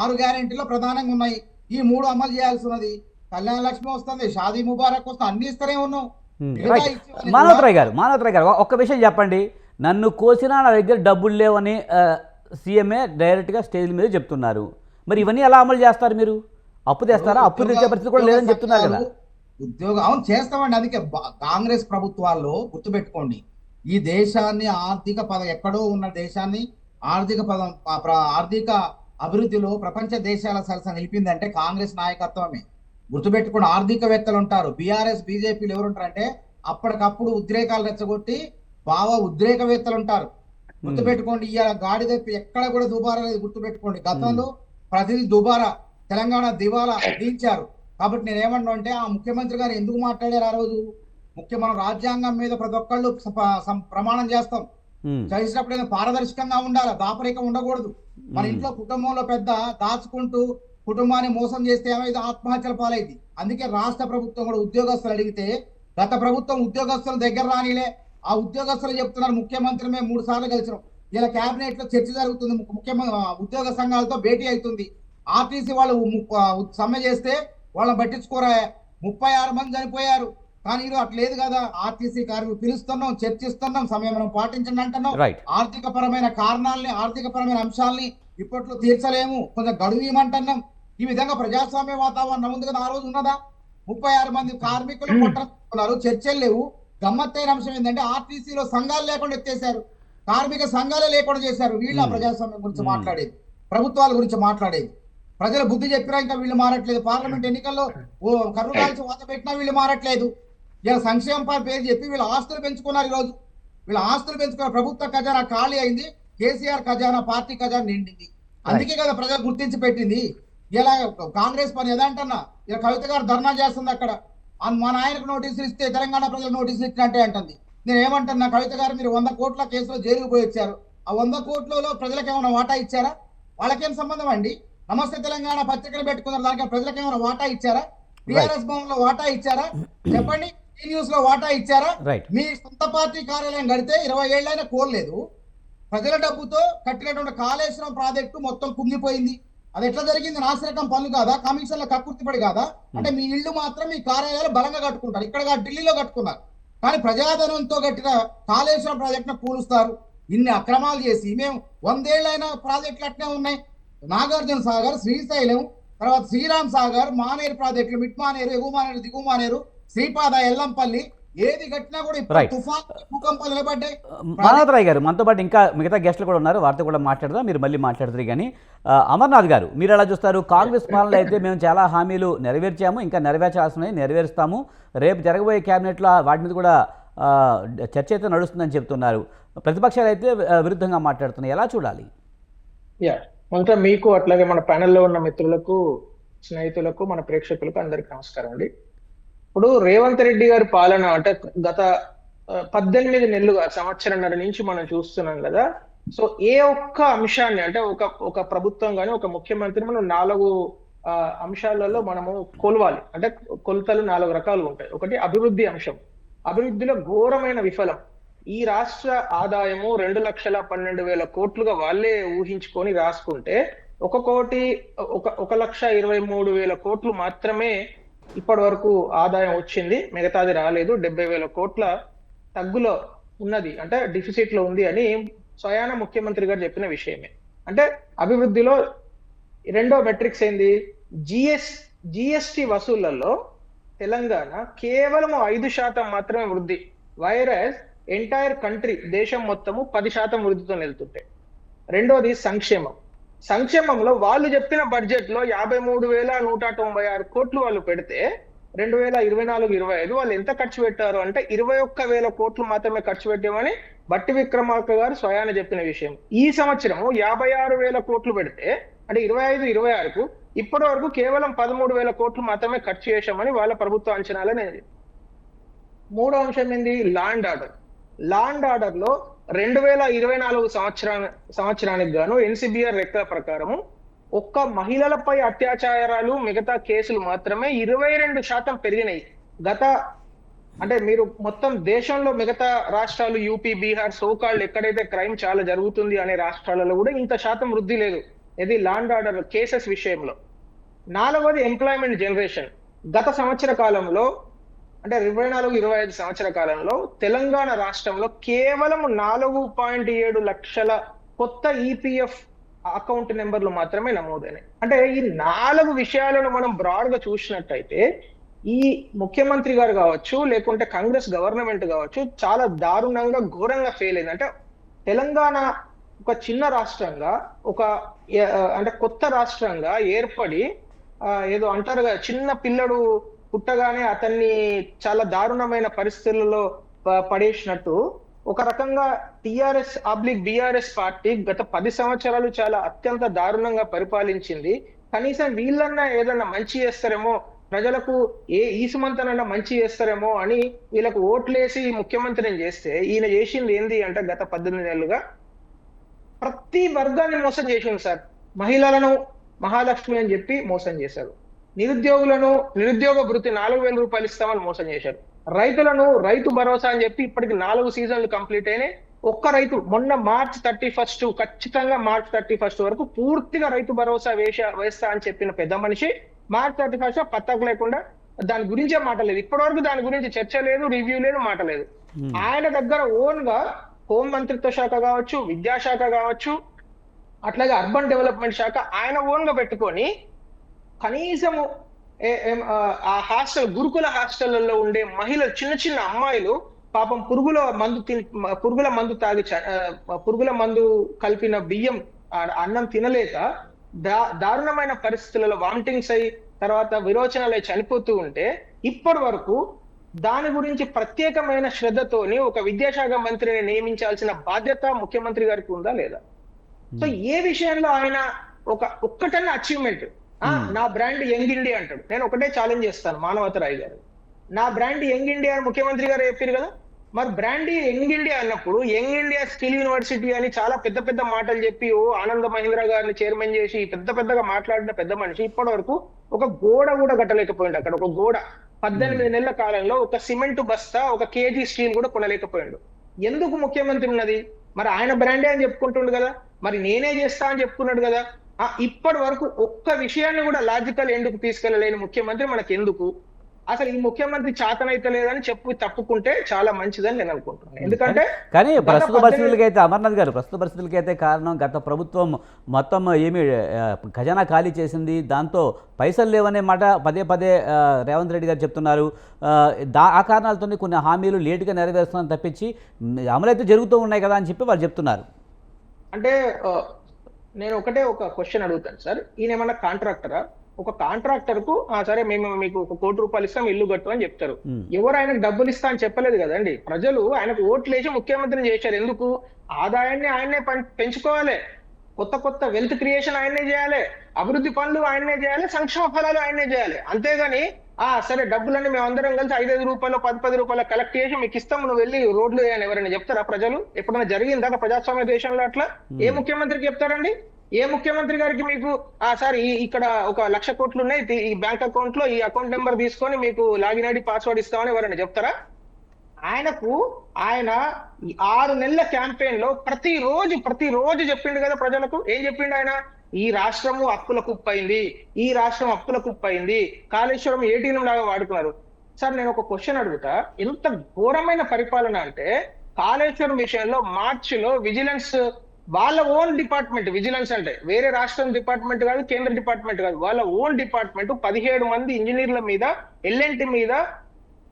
6 గ్యారెంటీలో ప్రధానంగా ఉన్నాయి. ఈ 3 అమలు చేయాల్సి ఉన్నది. కళ్యాణ లక్ష్మి వస్తుంది, షాదీ ముబారక్ వస్తుంది, అన్ని ఇస్తూనే ఉన్నాం. మానవతరాయ్ గారు ఒక్క విషయం చెప్పండి. నన్ను కోసినా నా దగ్గర డబ్బులు లేవని సీఎంఏ డైరెక్ట్ గా స్టేజ్ మీద చెప్తున్నారు. మరి ఇవన్నీ ఎలా అమలు చేస్తారు? మీరు అప్పు తెస్తారా? అప్పు తెచ్చే పరిస్థితి కూడా లేదని చెప్తున్నారు కదా. అవును చేస్తామండి. అందుకే కాంగ్రెస్ ప్రభుత్వాల్లో గుర్తుపెట్టుకోండి, ఈ దేశాన్ని ఆర్థిక ఎక్కడో ఉన్న దేశాన్ని ఆర్థిక అభివృద్ధిలో ప్రపంచ దేశాల సరస నిలిపిందంటే కాంగ్రెస్ నాయకత్వమే. గుర్తుపెట్టుకుని ఆర్థికవేత్తలు ఉంటారు. బీఆర్ఎస్ బీజేపీలు ఎవరుంటారంటే అప్పటికప్పుడు ఉద్రేకాలు రెచ్చగొట్టి ఉద్రేకవేత్తలు ఉంటారు. గుర్తుపెట్టుకోండి, ఇవాళ గాడిద ఎక్కడ కూడా దుబారా లేదు. గుర్తుపెట్టుకోండి, గతంలో ప్రతి దుబారా తెలంగాణ దివాలా దించారు. కాబట్టి నేనేమన్నా అంటే ఆ ముఖ్యమంత్రి గారు ఎందుకు మాట్లాడారు ఆ రోజు? మనం రాజ్యాంగం మీద ప్రతి ఒక్కళ్ళు ప్రమాణం చేస్తాం, చేసినప్పుడు పారదర్శకంగా ఉండాలి, దాపరిక ఉండకూడదు. మన ఇంట్లో కుటుంబంలో పెద్ద దాచుకుంటూ కుటుంబాన్ని మోసం చేస్తే ఏమైతే ఆత్మహత్యల పాలైంది. అందుకే రాష్ట్ర ప్రభుత్వం కూడా ఉద్యోగస్తులు అడిగితే గత ప్రభుత్వం ఉద్యోగస్తుల దగ్గర రానిలే. ఆ ఉద్యోగస్తులు చెప్తున్నారు, ముఖ్యమంత్రి మేము 3 సార్లు కలిసినాం, ఇలా కేబినెట్ లో చర్చ జరుగుతుంది, ఉద్యోగ సంఘాలతో భేటీ అవుతుంది. ఆర్టీసీ వాళ్ళు సమ్మె చేస్తే వాళ్ళని పట్టించుకోరా, 36 మంది చనిపోయారు. కానీ ఇది అట్లేదు కదా. ఆర్టీసీ కార్మికులు పిలుస్తున్నాం, చర్చిస్తున్నాం, సమయం మనం పాటించండి అంటున్నాం. ఆర్థిక పరమైన కారణాలని, ఆర్థిక పరమైన అంశాలని ఇప్పట్లో తీర్చలేము, కొంచెం గడువు ఇవ్వమంటున్నాం. ఈ విధంగా ప్రజాస్వామ్య వాతావరణం ఉంది కదా. ఆ రోజు ఉన్నదా? 36 మంది కార్మికులు కొట్టుకున్నారు, చర్చలు లేవు. గమ్మత్తైన అంశం ఏంటంటే ఆర్టీసీలో సంఘాలు లేకుండా ఎత్తేసారు, కార్మిక సంఘాలే లేకుండా చేశారు. వీళ్ళ ప్రజాస్వామ్యం గురించి మాట్లాడేది, ప్రభుత్వాల గురించి మాట్లాడేది. ప్రజల బుద్ధి చెప్పినా ఇంకా వీళ్ళు మారట్లేదు. పార్లమెంట్ ఎన్నికల్లో కర్రు కాల్చి వాత పెట్టినా వీళ్ళు మారట్లేదు. ఇలా సంక్షేమ పేరు చెప్పి వీళ్ళ ఆస్తులు పెంచుకున్నారు. ఈరోజు వీళ్ళ ఆస్తులు పెంచుకున్నారు. ప్రభుత్వ ఖజానా ఖాళీ అయింది, కేసీఆర్ ఖజానా, పార్టీ ఖజానా నిండింది. అందుకే కదా ప్రజలు గుర్తించి పెట్టింది. ఇలా కాంగ్రెస్ పని ఏదంటన్నా, ఇలా కవిత గారు ధర్నా చేస్తుంది అక్కడ. మా నాయనకు నోటీసులు ఇస్తే తెలంగాణ ప్రజలు నోటీసులు ఇచ్చినట్టే అంటుంది. నేను ఏమంటున్నా, కవిత గారు మీరు 100 కోట్ల కేసులో జైలుకు పోయి వచ్చారు. ఆ 100 కోట్లలో ప్రజలకు ఏమైనా వాటా ఇచ్చారా? వాళ్ళకేం సంబంధం అండి? నమస్తే తెలంగాణ పత్రికలు పెట్టుకున్నారు, దానికి ప్రజలకు ఏమైనా వాటా ఇచ్చారా? టీఆర్ఎస్ భవన్ లో వాటా ఇచ్చారా? చెప్పండి. న్యూస్ లో వాటా ఇచ్చారా? మీ సొంత పార్టీ కార్యాలయం కడితే 20 ఏళ్ళైనా కోల్లేదు. ప్రజల డబ్బుతో కట్టినటువంటి కాళేశ్వరం ప్రాజెక్టు మొత్తం కుంగిపోయింది. అది ఎట్లా జరిగింది? నాసిరకం పనులు కాదా? కమిషన్ల కక్కుర్తిపడి కాదా? అంటే మీ ఇల్లు మాత్రం మీ కార్యాలయాలు బలంగా కట్టుకుంటారు, ఇక్కడ ఢిల్లీలో కట్టుకున్నారు. కానీ ప్రజాధనంతో కట్టిన కాళేశ్వరం ప్రాజెక్టును కూలుస్తారు. ఇన్ని అక్రమాలు చేసి మేము 100 ఏళ్ళైనా ప్రాజెక్టులు అట్నే ఉన్నాయి. నాగార్జున సాగర్, శ్రీశైలం, తర్వాత శ్రీరామ్ సాగర్, మానేరు ప్రాజెక్టులు, మిట్ మానేరు, ఎగువ మానేరు, దిగువ మానేరు, శ్రీపాద, ఎల్లంపల్లి ఏది కట్టినా కూడా ఇప్పుడు Right. తుఫాన్ భూకంపాలు నిలబడ్డాయి. మానవతరాయ్ గారు మనతో పాటు ఇంకా మిగతా గెస్టులు కూడా ఉన్నారు, వారితో కూడా మాట్లాడదాం, మీరు మళ్ళీ మాట్లాడతారు. కానీ అమర్నాథ్ గారు మీరు ఎలా చూస్తారు? కాంగ్రెస్ పాలనలో అయితే మేము చాలా హామీలు నెరవేర్చాము, ఇంకా నెరవేర్చాల్సినవి నెరవేరుస్తాము, రేపు జరగబోయే క్యాబినెట్లో వాటి మీద కూడా చర్చ అయితే నడుస్తుందని చెప్తున్నారు. ప్రతిపక్షాలు అయితే విరుద్ధంగా మాట్లాడుతున్నాయి. ఎలా చూడాలి? ఇంకా మీకు అట్లాగే మన ప్యానెల్లో ఉన్న మిత్రులకు, స్నేహితులకు, మన ప్రేక్షకులకు అందరికి నమస్కారం అండి. ఇప్పుడు రేవంత్ రెడ్డి గారి పాలన అంటే గత 18 నెలలుగా, సంవత్సరంన్నర నుంచి మనం చూస్తున్నాం కదా. సో ఏ ఒక్క అంశాన్ని అంటే ఒక ప్రభుత్వం కానీ ఒక ముఖ్యమంత్రి మనం 4 అంశాలలో మనము కొలవాలి. అంటే కొలతలు 4 రకాలు ఉంటాయి. ఒకటి అభివృద్ధి అంశం. అభివృద్ధిలో ఘోరమైన విఫలం. ఈ రాష్ట్ర ఆదాయము 2,12,000 కోట్లుగా వాళ్ళే ఊహించుకొని రాసుకుంటే 1,23,000 కోట్లు మాత్రమే ఇప్పటి వరకు ఆదాయం వచ్చింది, మిగతాది రాలేదు. 70,000 కోట్ల తగ్గులో ఉన్నది, అంటే డిఫిసిట్ లో ఉంది అని స్వయాన ముఖ్యమంత్రి గారు చెప్పిన విషయమే. అంటే అభివృద్ధిలో రెండో మెట్రిక్స్ ఏంది? జిఎస్టి వసూళ్లలో తెలంగాణ కేవలం 5% మాత్రమే వృద్ధి, వైరస్ ఎంటైర్ కంట్రీ దేశం మొత్తము 10% వృద్ధితో వెళ్తుంటే. రెండోది సంక్షేమం. సంక్షేమంలో వాళ్ళు చెప్పిన బడ్జెట్ లో 53,196 కోట్లు వాళ్ళు పెడితే 2024-25 వాళ్ళు ఎంత ఖర్చు పెట్టారు అంటే 21,000 కోట్లు మాత్రమే ఖర్చు పెట్టామని బట్టి విక్రమార్క గారు స్వయాన చెప్పిన విషయం. ఈ సంవత్సరము 56,000 కోట్లు పెడితే అంటే 25-26కు ఇప్పటి వరకు కేవలం 13,000 కోట్లు మాత్రమే ఖర్చు చేశామని వాళ్ళ ప్రభుత్వ అంచనాలనే. మూడో అంశం ఏంది? Land order. ల్యాండ్ ఆర్డర్ లో 2024 సంవత్సరానికి గాను ఎన్సిబిఆర్ లెక్కల ప్రకారము ఒక్క మహిళలపై అత్యాచారాలు, మిగతా కేసులు మాత్రమే 22% పెరిగినాయి. అంటే మీరు మొత్తం దేశంలో మిగతా రాష్ట్రాలు, యూపీ, బీహార్, సోకాళ్ళు ఎక్కడైతే క్రైమ్ చాలా జరుగుతుంది అనే రాష్ట్రాలలో కూడా ఇంత శాతం వృద్ధి లేదు. ఇది ల్యాండ్ ఆర్డర్ కేసెస్ విషయంలో. 4వది ఎంప్లాయ్మెంట్ జనరేషన్. గత సంవత్సర కాలంలో అంటే 24-25 సంవత్సర కాలంలో తెలంగాణ రాష్ట్రంలో కేవలం 4.7 లక్షల కొత్త ఈపీఎఫ్ అకౌంట్ నెంబర్లు మాత్రమే నమోదైనాయి. అంటే ఈ 4 విషయాలను మనం బ్రాడ్ గా చూసినట్టయితే ఈ ముఖ్యమంత్రి గారు కావచ్చు, లేకుంటే కాంగ్రెస్ గవర్నమెంట్ కావచ్చు, చాలా దారుణంగా, ఘోరంగా ఫెయిల్ అయింది. అంటే తెలంగాణ ఒక చిన్న రాష్ట్రంగా, అంటే కొత్త రాష్ట్రంగా ఏర్పడి ఏదో అంటారు కదా, చిన్న పిల్లడు పుట్టగానే అతన్ని చాలా దారుణమైన పరిస్థితులలో పడేసినట్టు ఒక రకంగా టీఆర్ఎస్/బీఆర్ఎస్ పార్టీ గత 10 సంవత్సరాలు చాలా అత్యంత దారుణంగా పరిపాలించింది. కనీసం వీళ్ళన్నా ఏదన్నా మంచి చేస్తారేమో, ప్రజలకు ఈసుమంతనన్నా మంచి చేస్తారేమో అని వీళ్ళకు ఓట్లేసి ముఖ్యమంత్రిని చేస్తే, ఈయన చేసింది ఏంది అంటే గత 18 నెలలుగా ప్రతి వర్గాన్ని మోసం చేసింది సార్. మహిళలను మహాలక్ష్మి అని చెప్పి మోసం చేశారు. నిరుద్యోగ భృతి 4,000 రూపాయలు ఇస్తామని మోసం చేశారు. రైతులను రైతు భరోసా అని చెప్పి ఇప్పటికి 4 సీజన్లు కంప్లీట్ అయినాయి. ఒక్క రైతు మొన్న March 31 ఖచ్చితంగా March 31 వరకు పూర్తిగా రైతు భరోసా వేస్తా అని చెప్పిన పెద్ద మనిషి March 31 పత్తకు లేకుండా దాని గురించే మాట లేదు. ఇప్పటి వరకు దాని గురించి చర్చ లేదు, రివ్యూ లేదు, మాట లేదు. ఆయన దగ్గర ఓన్ గా హోం మంత్రిత్వ శాఖ కావచ్చు, విద్యాశాఖ కావచ్చు, అట్లాగే అర్బన్ డెవలప్మెంట్ శాఖ ఆయన ఓన్ గా పెట్టుకొని కనీసము ఆ గురుకుల హాస్టళ్లలో ఉండే మహిళలు, చిన్న చిన్న అమ్మాయిలు పాపం పురుగుల మందు కలిపిన బియ్యం, అన్నం తినలేక దారుణమైన పరిస్థితులలో వామిటింగ్స్ అయి తర్వాత విరోచనాలు అయి చనిపోతూ ఉంటే ఇప్పటి వరకు దాని గురించి ప్రత్యేకమైన శ్రద్ధతోని ఒక విద్యాశాఖ మంత్రిని నియమించాల్సిన బాధ్యత ముఖ్యమంత్రి గారికి ఉందా లేదా? సో ఏ విషయంలో ఆయన ఒక్కటన్నా అచీవ్మెంట్, నా బ్రాండ్ యంగ్ ఇండియా అంటాడు. నేను ఒకటే ఛాలెంజ్ చేస్తాను మానవతరాయ్ గారు, నా బ్రాండ్ యంగ్ ఇండియా అని ముఖ్యమంత్రి గారు చెప్పారు కదా. మరి బ్రాండ్ యంగ్ ఇండియా అన్నప్పుడు యంగ్ ఇండియా స్కిల్ యూనివర్సిటీ అని చాలా పెద్ద పెద్ద మాటలు చెప్పి ఆనంద మహీంద్ర గారిని చైర్మన్ చేసి పెద్దగా మాట్లాడిన పెద్ద మనిషి ఇప్పటి వరకు ఒక గోడ కూడా కట్టలేకపోయింది. అక్కడ ఒక గోడ 18 నెలల కాలంలో ఒక సిమెంట్ బస్తా, 1 కేజీ స్టీల్ కూడా కొనలేకపోయాడు. ఎందుకు ముఖ్యమంత్రి ఉన్నది? మరి ఆయన బ్రాండే అని చెప్పుకుంటుండు కదా, మరి నేనే చేస్తా అని చెప్పుకున్నాడు కదా. ఇప్పటి వరకు ఒక్క విషయాన్ని కూడా లాజికల్ ఎందుకు తీసుకెళ్లలేని ముఖ్యమంత్రి మనకి ఎందుకు? అసలు ఈ ముఖ్యమంత్రి చేతనైతే లేదని చెప్పి తప్పుకుంటే చాలా మంచిదని నేను అనుకుంటున్నాను. ఎందుకంటే కానీ గత ప్రస్తుత 18 పరిస్థితులకి అయితే అమర్నాథ్ గారు, ప్రస్తుత పరిస్థితులకి అయితే కారణం గత ప్రభుత్వం మొత్తం ఏమి ఖజానా ఖాళీ చేసింది, దాంతో పైసలు లేవనే మాట పదే పదే రేవంత్ రెడ్డి గారు చెప్తున్నారు. ఆ కారణాలతోనే కొన్ని హామీలు లేటుగా నెరవేరుస్తున్నారని తప్పించి అమలైతే జరుగుతూ ఉన్నాయి కదా అని చెప్పి వాళ్ళు చెప్తున్నారు. అంటే నేను ఒక క్వశ్చన్ అడుగుతాను సార్. ఈయన ఏమన్నా కాంట్రాక్టరా? ఒక కాంట్రాక్టర్ కు సరే మేము మీకు ₹1 కోటి ఇస్తాం ఇల్లు కట్టు అని చెప్తారు. ఎవరు ఆయనకు డబ్బులు ఇస్తా అని చెప్పలేదు కదండి. ప్రజలు ఆయనకు ఓట్లు వేసి ముఖ్యమంత్రిని చేశారు. ఎందుకు? ఆదాయాన్ని ఆయన్నే పెంచుకోవాలి, కొత్త వెల్త్ క్రియేషన్ ఆయన్నే చేయాలి, అభివృద్ధి పనులు ఆయన్నే చేయాలి, సంక్షేమ ఫలాలు ఆయన్నే చేయాలి. అంతేగాని సరే డబ్బులన్నీ మేము అందరం కలిసి ₹5 ₹10 కలెక్ట్ చేసి మీకు ఇస్తాం, నువ్వు వెళ్ళి రోడ్లు వేయని ఎవరైనా చెప్తారా? ప్రజలు ఎప్పుడైనా జరిగిందా ప్రజాస్వామ్య దేశంలో అట్లా? ఏ ముఖ్యమంత్రికి చెప్తారండి? ఏ ముఖ్యమంత్రి గారికి మీకు సార్ ఇక్కడ ఒక 1,00,000 కోట్లు ఉన్నాయి, ఈ బ్యాంక్ అకౌంట్ లో ఈ అకౌంట్ నెంబర్ తీసుకొని మీకు లాగిన్ ఐడి పాస్వర్డ్ ఇస్తామని ఎవరైనా చెప్తారా? ఆయన 6 నెలల క్యాంపెయిన్ లో ప్రతిరోజు చెప్పిండు కదా ప్రజలకు. ఏం చెప్పిండు ఆయన? ఈ రాష్ట్రము అప్పుల కుప్పైంది, ఈ రాష్ట్రం అప్పుల కుప్పైంది, కాళేశ్వరం ఏటీఎం లాగా వాడుకున్నారు. సార్ నేను ఒక క్వశ్చన్ అడుగుతా. ఎంత ఘోరమైన పరిపాలన అంటే కాళేశ్వరం విషయంలో మార్చిలో విజిలెన్స్ వాళ్ళ ఓన్ డిపార్ట్మెంట్, విజిలెన్స్ అంటే వేరే రాష్ట్రం డిపార్ట్మెంట్ కాదు, కేంద్ర డిపార్ట్మెంట్ కాదు, వాళ్ళ ఓన్ డిపార్ట్మెంట్ 17 మంది ఇంజనీర్ల మీద, ఎల్ఎన్టీ మీద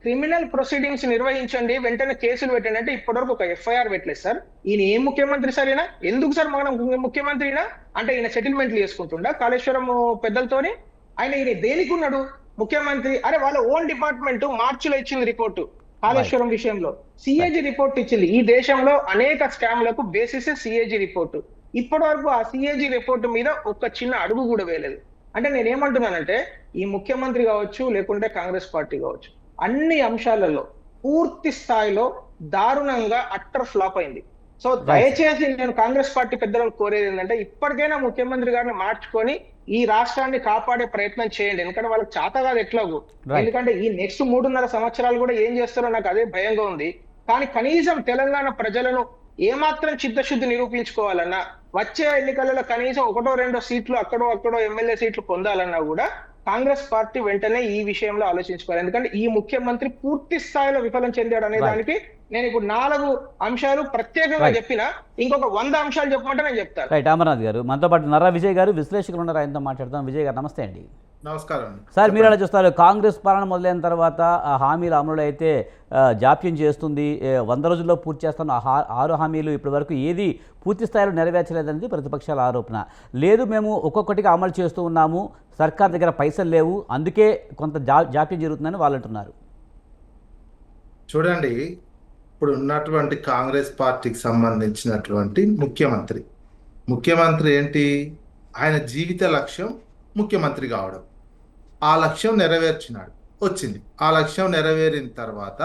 క్రిమినల్ ప్రొసీడింగ్స్ నిర్వహించండి, వెంటనే కేసులు పెట్టండి అంటే ఇప్పటివరకు ఒక ఎఫ్ఐఆర్ పెట్టలేదు సార్. ఈయన ఏం ముఖ్యమంత్రి సార్? ఈయన ఎందుకు సార్ మనం ముఖ్యమంత్రినా? అంటే ఈయన సెటిల్మెంట్లు చేసుకుంటుండా కాళేశ్వరం పెద్దలతోని? ఈయన దేనికి ఉన్నాడు ముఖ్యమంత్రి? అరే వాళ్ళ ఓన్ డిపార్ట్మెంట్ మార్చిలో ఇచ్చింది రిపోర్టు కాళేశ్వరం విషయంలో. సిఏజీ రిపోర్ట్ ఇచ్చింది. ఈ దేశంలో అనేక స్కామ్లకు బేసిస్ సిఏజీ రిపోర్టు. ఇప్పటి వరకు ఆ సిఏజీ రిపోర్టు మీద ఒక చిన్న అడుగు కూడా వేయలేదు. అంటే నేనేమంటున్నానంటే ఈ ముఖ్యమంత్రి కావచ్చు, లేకుంటే కాంగ్రెస్ పార్టీ కావచ్చు, అన్ని అంశాలలో పూర్తి స్థాయిలో దారుణంగా అట్టర్ ఫ్లాప్ అయింది. సో దయచేసి నేను కాంగ్రెస్ పార్టీ పెద్దలను కోరేది ఏంటంటే ఇప్పటికైనా ముఖ్యమంత్రి గారిని మార్చుకొని ఈ రాష్ట్రాన్ని కాపాడే ప్రయత్నం చేయండి. ఎందుకంటే వాళ్ళకి చేత కాదు ఎట్లాగూ. ఎందుకంటే ఈ నెక్స్ట్ 3.5 సంవత్సరాలు కూడా ఏం చేస్తారో నాకు అదే భయంగా ఉంది. కానీ కనీసం తెలంగాణ ప్రజలను ఏమాత్రం చిత్తశుద్ధి నిరూపించుకోవాలన్నా, వచ్చే ఎన్నికలలో కనీసం 1-2 సీట్లు అక్కడో ఎమ్మెల్యే సీట్లు పొందాలన్నా కూడా కాంగ్రెస్ పార్టీ వెంటనే ఈ విషయంలో ఆలోచించుకోవాలి. ఎందుకంటే ఈ ముఖ్యమంత్రి పూర్తి స్థాయిలో విఫలం చెందాడు అనే దానికి నేను ఇప్పుడు 4 అంశాలు ప్రత్యేకంగా చెప్పిన, ఇంకొక 100 అంశాలు చెప్పమంటే నేను చెప్తాను. రైట్ అమర్నాథ్ గారు, మనతో పాటు నర్రా విజయ్ గారు విశ్లేషకులు ఉన్నారు, ఆయనతో మాట్లాడతాం. విజయ్ గారు నమస్తే అండి. నమస్కారం సార్, మీరు ఎలా చూస్తారు? కాంగ్రెస్ పాలన మొదలైన తర్వాత ఆ హామీల అమలులో అయితే జాప్యం చేస్తుంది, 100 రోజుల్లో పూర్తి చేస్తాను 6 హామీలు ఇప్పటి వరకు ఏది పూర్తి స్థాయిలో నెరవేర్చలేదనేది ప్రతిపక్షాల ఆరోపణ. లేదు మేము ఒక్కొక్కటిగా అమలు చేస్తూ ఉన్నాము, సర్కార్ దగ్గర పైసలు లేవు, అందుకే కొంత జాప్యం జరుగుతుందని వాళ్ళు అంటున్నారు. చూడండి, ఇప్పుడు ఉన్నటువంటి కాంగ్రెస్ పార్టీకి సంబంధించినటువంటి ముఖ్యమంత్రి ఏంటి? ఆయన జీవిత లక్ష్యం ముఖ్యమంత్రి కావడం. ఆ లక్ష్యం నెరవేర్చినాడు, వచ్చింది. ఆ లక్ష్యం నెరవేరిన తర్వాత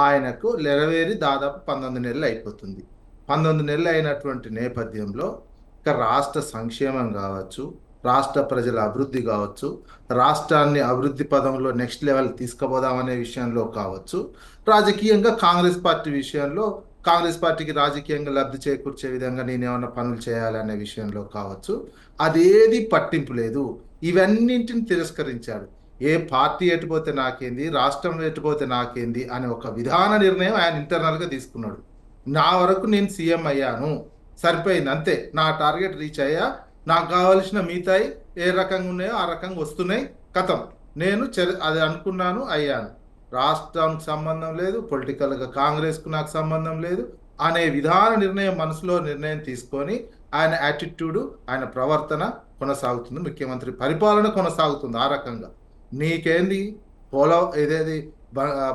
ఆయనకు నెరవేరి దాదాపు 19 నెలలు అయిపోతుంది. 19 నెలలు అయినటువంటి నేపథ్యంలో ఇక రాష్ట్ర సంక్షేమం కావచ్చు, రాష్ట్ర ప్రజల అభివృద్ధి కావచ్చు, రాష్ట్రాన్ని అభివృద్ధి పదంలో నెక్స్ట్ లెవెల్ తీసుకుపోదామనే విషయంలో కావచ్చు, రాజకీయంగా కాంగ్రెస్ పార్టీ విషయంలో కాంగ్రెస్ పార్టీకి రాజకీయంగా లబ్ధి చేకూర్చే విధంగా నేనేమన్నా పనులు చేయాలనే విషయంలో కావచ్చు, అదేది పట్టింపు లేదు. ఇవన్నింటిని తిరస్కరించాడు. ఏ పార్టీ ఎటుపోతే నాకేంది, రాష్ట్రం ఎటుపోతే నాకేంది అనే ఒక విధాన నిర్ణయం ఆయన ఇంటర్నల్గా తీసుకున్నాడు. నా వరకు నేను సీఎం అయ్యాను, సరిపోయింది, అంతే, నా టార్గెట్ రీచ్ అయ్యా, నాకు కావలసిన మిగతాయి ఏ రకంగా ఉన్నాయో ఆ రకంగా వస్తున్నాయి, కథం, నేను అది అనుకున్నాను, అయ్యాను, రాష్ట్రానికి సంబంధం లేదు, పొలిటికల్గా కాంగ్రెస్కు నాకు సంబంధం లేదు అనే విధాన నిర్ణయం, మనసులో నిర్ణయం తీసుకొని ఆయన యాటిట్యూడు, ఆయన ప్రవర్తన కొనసాగుతుంది, ముఖ్యమంత్రి పరిపాలన కొనసాగుతుంది. ఆ రకంగా నీకేంది ఏదేది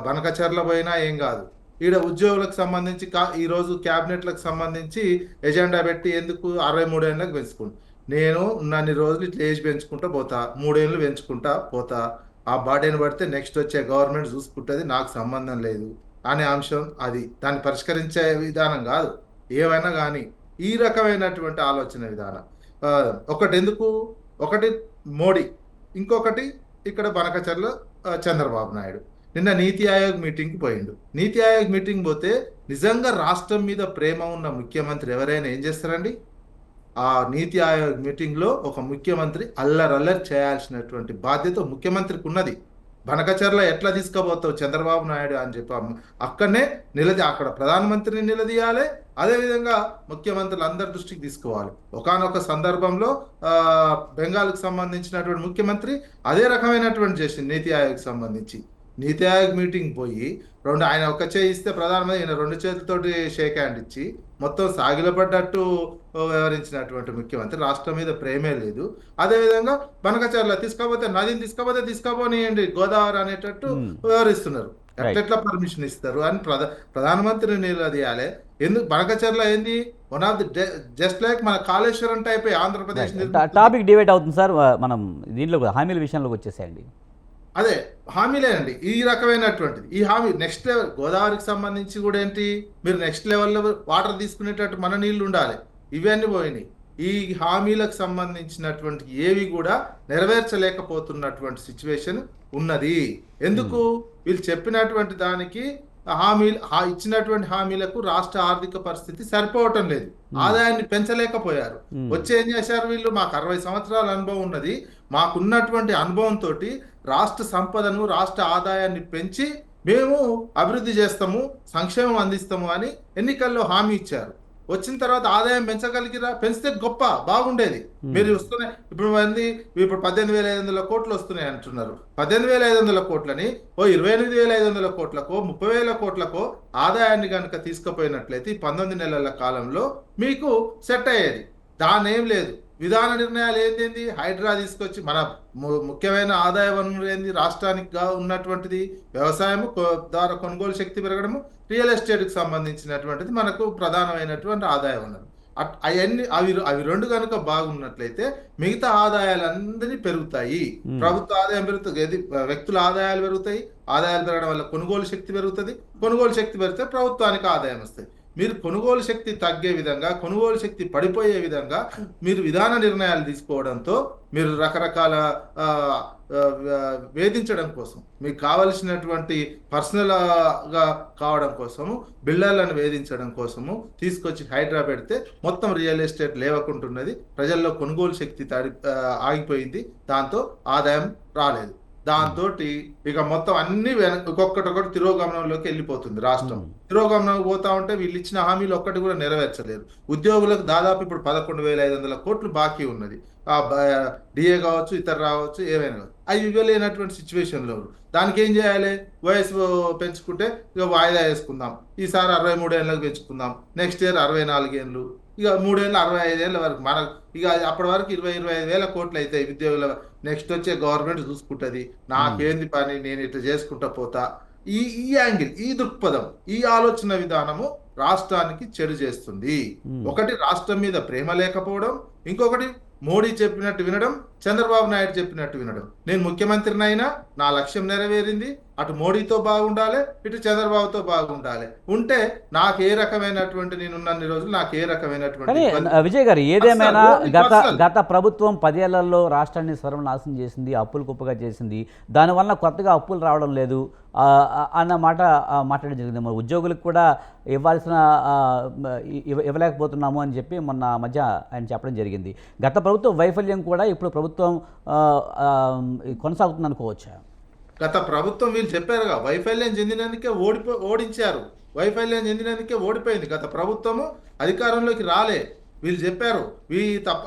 బనకచర్ల పోయినా ఏం కాదు. ఈడ ఉద్యోగులకు సంబంధించి ఈరోజు క్యాబినెట్లకు సంబంధించి ఎజెండా పెట్టి ఎందుకు 63 ఏళ్ళకి పెంచుకుంటా, నేను నన్ను రోజులు ఇట్లా ఏజ్ పెంచుకుంటా పోతా, 3 ఏళ్ళు పెంచుకుంటా పోతా, ఆ బాడీని పడితే నెక్స్ట్ వచ్చే గవర్నమెంట్ చూసుకుంటుంది, నాకు సంబంధం లేదు అనే అంశం. అది దాన్ని పరిష్కరించే విధానం కాదు. ఏమైనా కానీ ఈ రకమైనటువంటి ఆలోచన విధానం ఒకటి మోడీ, ఇంకొకటి ఇక్కడ బనకచర్ల చంద్రబాబు నాయుడు. నిన్న నీతి ఆయోగ్ మీటింగ్కి పోయిండు. నీతి ఆయోగ్ మీటింగ్ పోతే నిజంగా రాష్ట్రం మీద ప్రేమ ఉన్న ముఖ్యమంత్రి ఎవరైనా ఏం చేస్తారండి? ఆ నీతి ఆయోగ్ మీటింగ్లో ఒక ముఖ్యమంత్రి అల్లరల్లరి చేయాల్సినటువంటి బాధ్యత ముఖ్యమంత్రికి ఉన్నది. బనకచర్ల ఎట్లా తీసుకుపోతావు చంద్రబాబు నాయుడు అని చెప్పి అక్కడనే అక్కడ ప్రధానమంత్రిని నిలదీయాలి, అదేవిధంగా ముఖ్యమంత్రులు అందరి దృష్టికి తీసుకోవాలి. ఒకానొక సందర్భంలో బెంగాల్కి సంబంధించినటువంటి ముఖ్యమంత్రి అదే రకమైనటువంటి చేసింది. నీతి ఆయోగ్కి సంబంధించి నీతి ఆయోగ్ మీటింగ్ పోయి ఆయన ఒక చేయి ఇస్తే ప్రధానమంత్రి ఈయన 2 చేతులతోటి షేక్ హ్యాండ్ ఇచ్చి మొత్తం సాగిలపడ్డట్టు వ్యవహరించినటువంటి ముఖ్యమంత్రి. రాష్ట్రం మీద ప్రేమే లేదు. అదేవిధంగా బనకచర్ల నదిని తీసుకపోనియండి గోదావరి అనేటట్టు వ్యవహరిస్తున్నారు. ఎట్లా పర్మిషన్ ఇస్తారు అని ప్రధానమంత్రిని నిలదీయాలి. ఎందుకు బనకచర్ల ఏంది one of the just like మన Kaleshwaram type Andhra Pradesh topic divide అవుతుంది సార్. మనం దీంట్లో హామీల విషయంలోకి వచ్చేసేయండి. అదే హామీలే అండి ఈ రకమైనటువంటిది. ఈ హామీ నెక్స్ట్ లెవెల్ గోదావరికి సంబంధించి కూడా ఏంటి, మీరు నెక్స్ట్ లెవెల్లో వాటర్ తీసుకునేటట్టు మన నీళ్లు ఉండాలి. ఇవన్నీ పోయినాయి. ఈ హామీలకు సంబంధించినటువంటి ఏవి కూడా నెరవేర్చలేకపోతున్నటువంటి సిచ్యువేషన్ ఉన్నది. ఎందుకు? వీళ్ళు చెప్పినటువంటి దానికి ఇచ్చినటువంటి హామీలకు రాష్ట్ర ఆర్థిక పరిస్థితి సరిపోవటం లేదు. ఆదాయాన్ని పెంచలేకపోయారు. వచ్చి ఏం చేశారు వీళ్ళు? మాకు 60 సంవత్సరాల అనుభవం ఉన్నది, మాకున్నటువంటి అనుభవంతో రాష్ట్ర సంపదను రాష్ట్ర ఆదాయాన్ని పెంచి మేము అభివృద్ధి చేస్తాము, సంక్షేమం అందిస్తాము అని ఎన్నికల్లో హామీ ఇచ్చారు. వచ్చిన తర్వాత ఆదాయం పెంచగలిగిరా? పెంచితే గొప్ప బాగుండేది. మీరు వస్తున్నాయి ఇప్పుడు 18,500 కోట్లు వస్తున్నాయి అంటున్నారు. 18,500 కోట్లని 28,500 కోట్లకో 30,000 కోట్లకో ఆదాయాన్ని కనుక తీసుకుపోయినట్లయితే 19 నెలల కాలంలో మీకు సెట్ అయ్యేది. దాని ఏం లేదు. విధాన నిర్ణయాలు ఏంటి? హైడ్రా తీసుకొచ్చి మన ముఖ్యమైన ఆదాయ వనరు ఏంది రాష్ట్రానికి ఉన్నటువంటిది? వ్యవసాయము ద్వారా కొనుగోలు శక్తి పెరగడము, రియల్ ఎస్టేట్కి సంబంధించినటువంటిది మనకు ప్రధానమైనటువంటి ఆదాయ వనరు. అవి రెండు కనుక బాగున్నట్లయితే మిగతా ఆదాయాలన్నీ పెరుగుతాయి. ప్రభుత్వ ఆదాయం పెరుగుతుంది, వ్యక్తుల ఆదాయాలు పెరుగుతాయి. ఆదాయాలు పెరగడం వల్ల కొనుగోలు శక్తి పెరుగుతుంది. కొనుగోలు శక్తి పెరిగితే ప్రభుత్వానికి ఆదాయం వస్తాయి. మీరు కొనుగోలు శక్తి తగ్గే విధంగా, కొనుగోలు శక్తి పడిపోయే విధంగా మీరు విధాన నిర్ణయాలు తీసుకోవడంతో మీరు రకరకాల వేధించడం కోసం, మీకు కావలసినటువంటి పర్సనల్గా కావడం కోసము, బిల్డర్లను వేధించడం కోసము తీసుకొచ్చి హైడ్రా పెడితే మొత్తం రియల్ ఎస్టేట్ లేవకుంటున్నది. ప్రజల్లో కొనుగోలు శక్తి ఆగిపోయింది. దాంతో ఆదాయం రాలేదు. దాంతో ఇక మొత్తం అన్ని ఒక్కొక్కటి తిరోగమనంలోకి వెళ్ళిపోతుంది. రాష్ట్రం తిరోగమనం పోతా ఉంటే వీళ్ళు ఇచ్చిన హామీలు ఒక్కటి కూడా నెరవేర్చలేరు. ఉద్యోగులకు దాదాపు ఇప్పుడు 11,500 కోట్లు బాకీ ఉన్నది. డిఏ కావచ్చు, ఇతర రావచ్చు, ఏమైనా కావచ్చు. అవి ఇవ్వలేనటువంటి సిచ్యువేషన్లో దానికి ఏం చేయాలి? వయసు పెంచుకుంటే ఇక వాయిదా వేసుకుందాం, ఈసారి 63 ఏళ్ళకి పెంచుకుందాం, నెక్స్ట్ ఇయర్ 64 ఏళ్ళు, ఇక 3 ఏళ్ళు 65 ఏళ్ళ వరకు మనకు ఇక అప్పటి వరకు 20-25 వేల కోట్లు అవుతాయి ఉద్యోగుల. నెక్స్ట్ వచ్చే గవర్నమెంట్ చూసుకుంటుంది, నాకేంది పని, నేను ఇట్లా చేసుకుంటా పోతా. ఈ యాంగిల్, ఈ దృక్పథం, ఈ ఆలోచన విధానము రాష్ట్రానికి చెడు చేస్తుంది. ఒకటి రాష్ట్రం మీద ప్రేమ లేకపోవడం, ఇంకొకటి మోడీ చెప్పినట్టు వినడం, చంద్రబాబు నాయుడు చెప్పినట్టు వినడం. నేను ముఖ్యమంత్రినైనా నా లక్ష్యం నెరవేరింది, అటు మోడీతో బాగుండాలి, ఇటు చంద్రబాబుతో బాగుండాలి. ఉంటే నాకు ఏ రకమైనటువంటి నేనున్న రోజులు నాకు ఏ రకమైనటువంటి. విజయ్ గారు, ఏదేమైనా గత ప్రభుత్వం 10 ఏళ్లలో రాష్ట్రాన్ని సర్వనాశనం చేసింది, అప్పులు కుప్పగా చేసింది. దానివల్ల కొత్తగా అప్పులు రావడం లేదు అన్న మాట మాట్లాడడం జరిగింది. మరి ఉద్యోగులకు కూడా ఇవ్వలేకపోతున్నాము అని చెప్పి మొన్న మధ్య ఆయన చెప్పడం జరిగింది. గత ప్రభుత్వం వైఫల్యం కూడా ఇప్పుడు ప్రభుత్వం కొనసాగుతుంది అనుకోవచ్చా? గత ప్రభుత్వం వీళ్ళు చెప్పారుగా, వైఫల్యం చెందినందుకే ఓడించారు, వైఫల్యం చెందినందుకే ఓడిపోయింది. గత ప్రభుత్వము అధికారంలోకి రాలే. వీళ్ళు చెప్పారు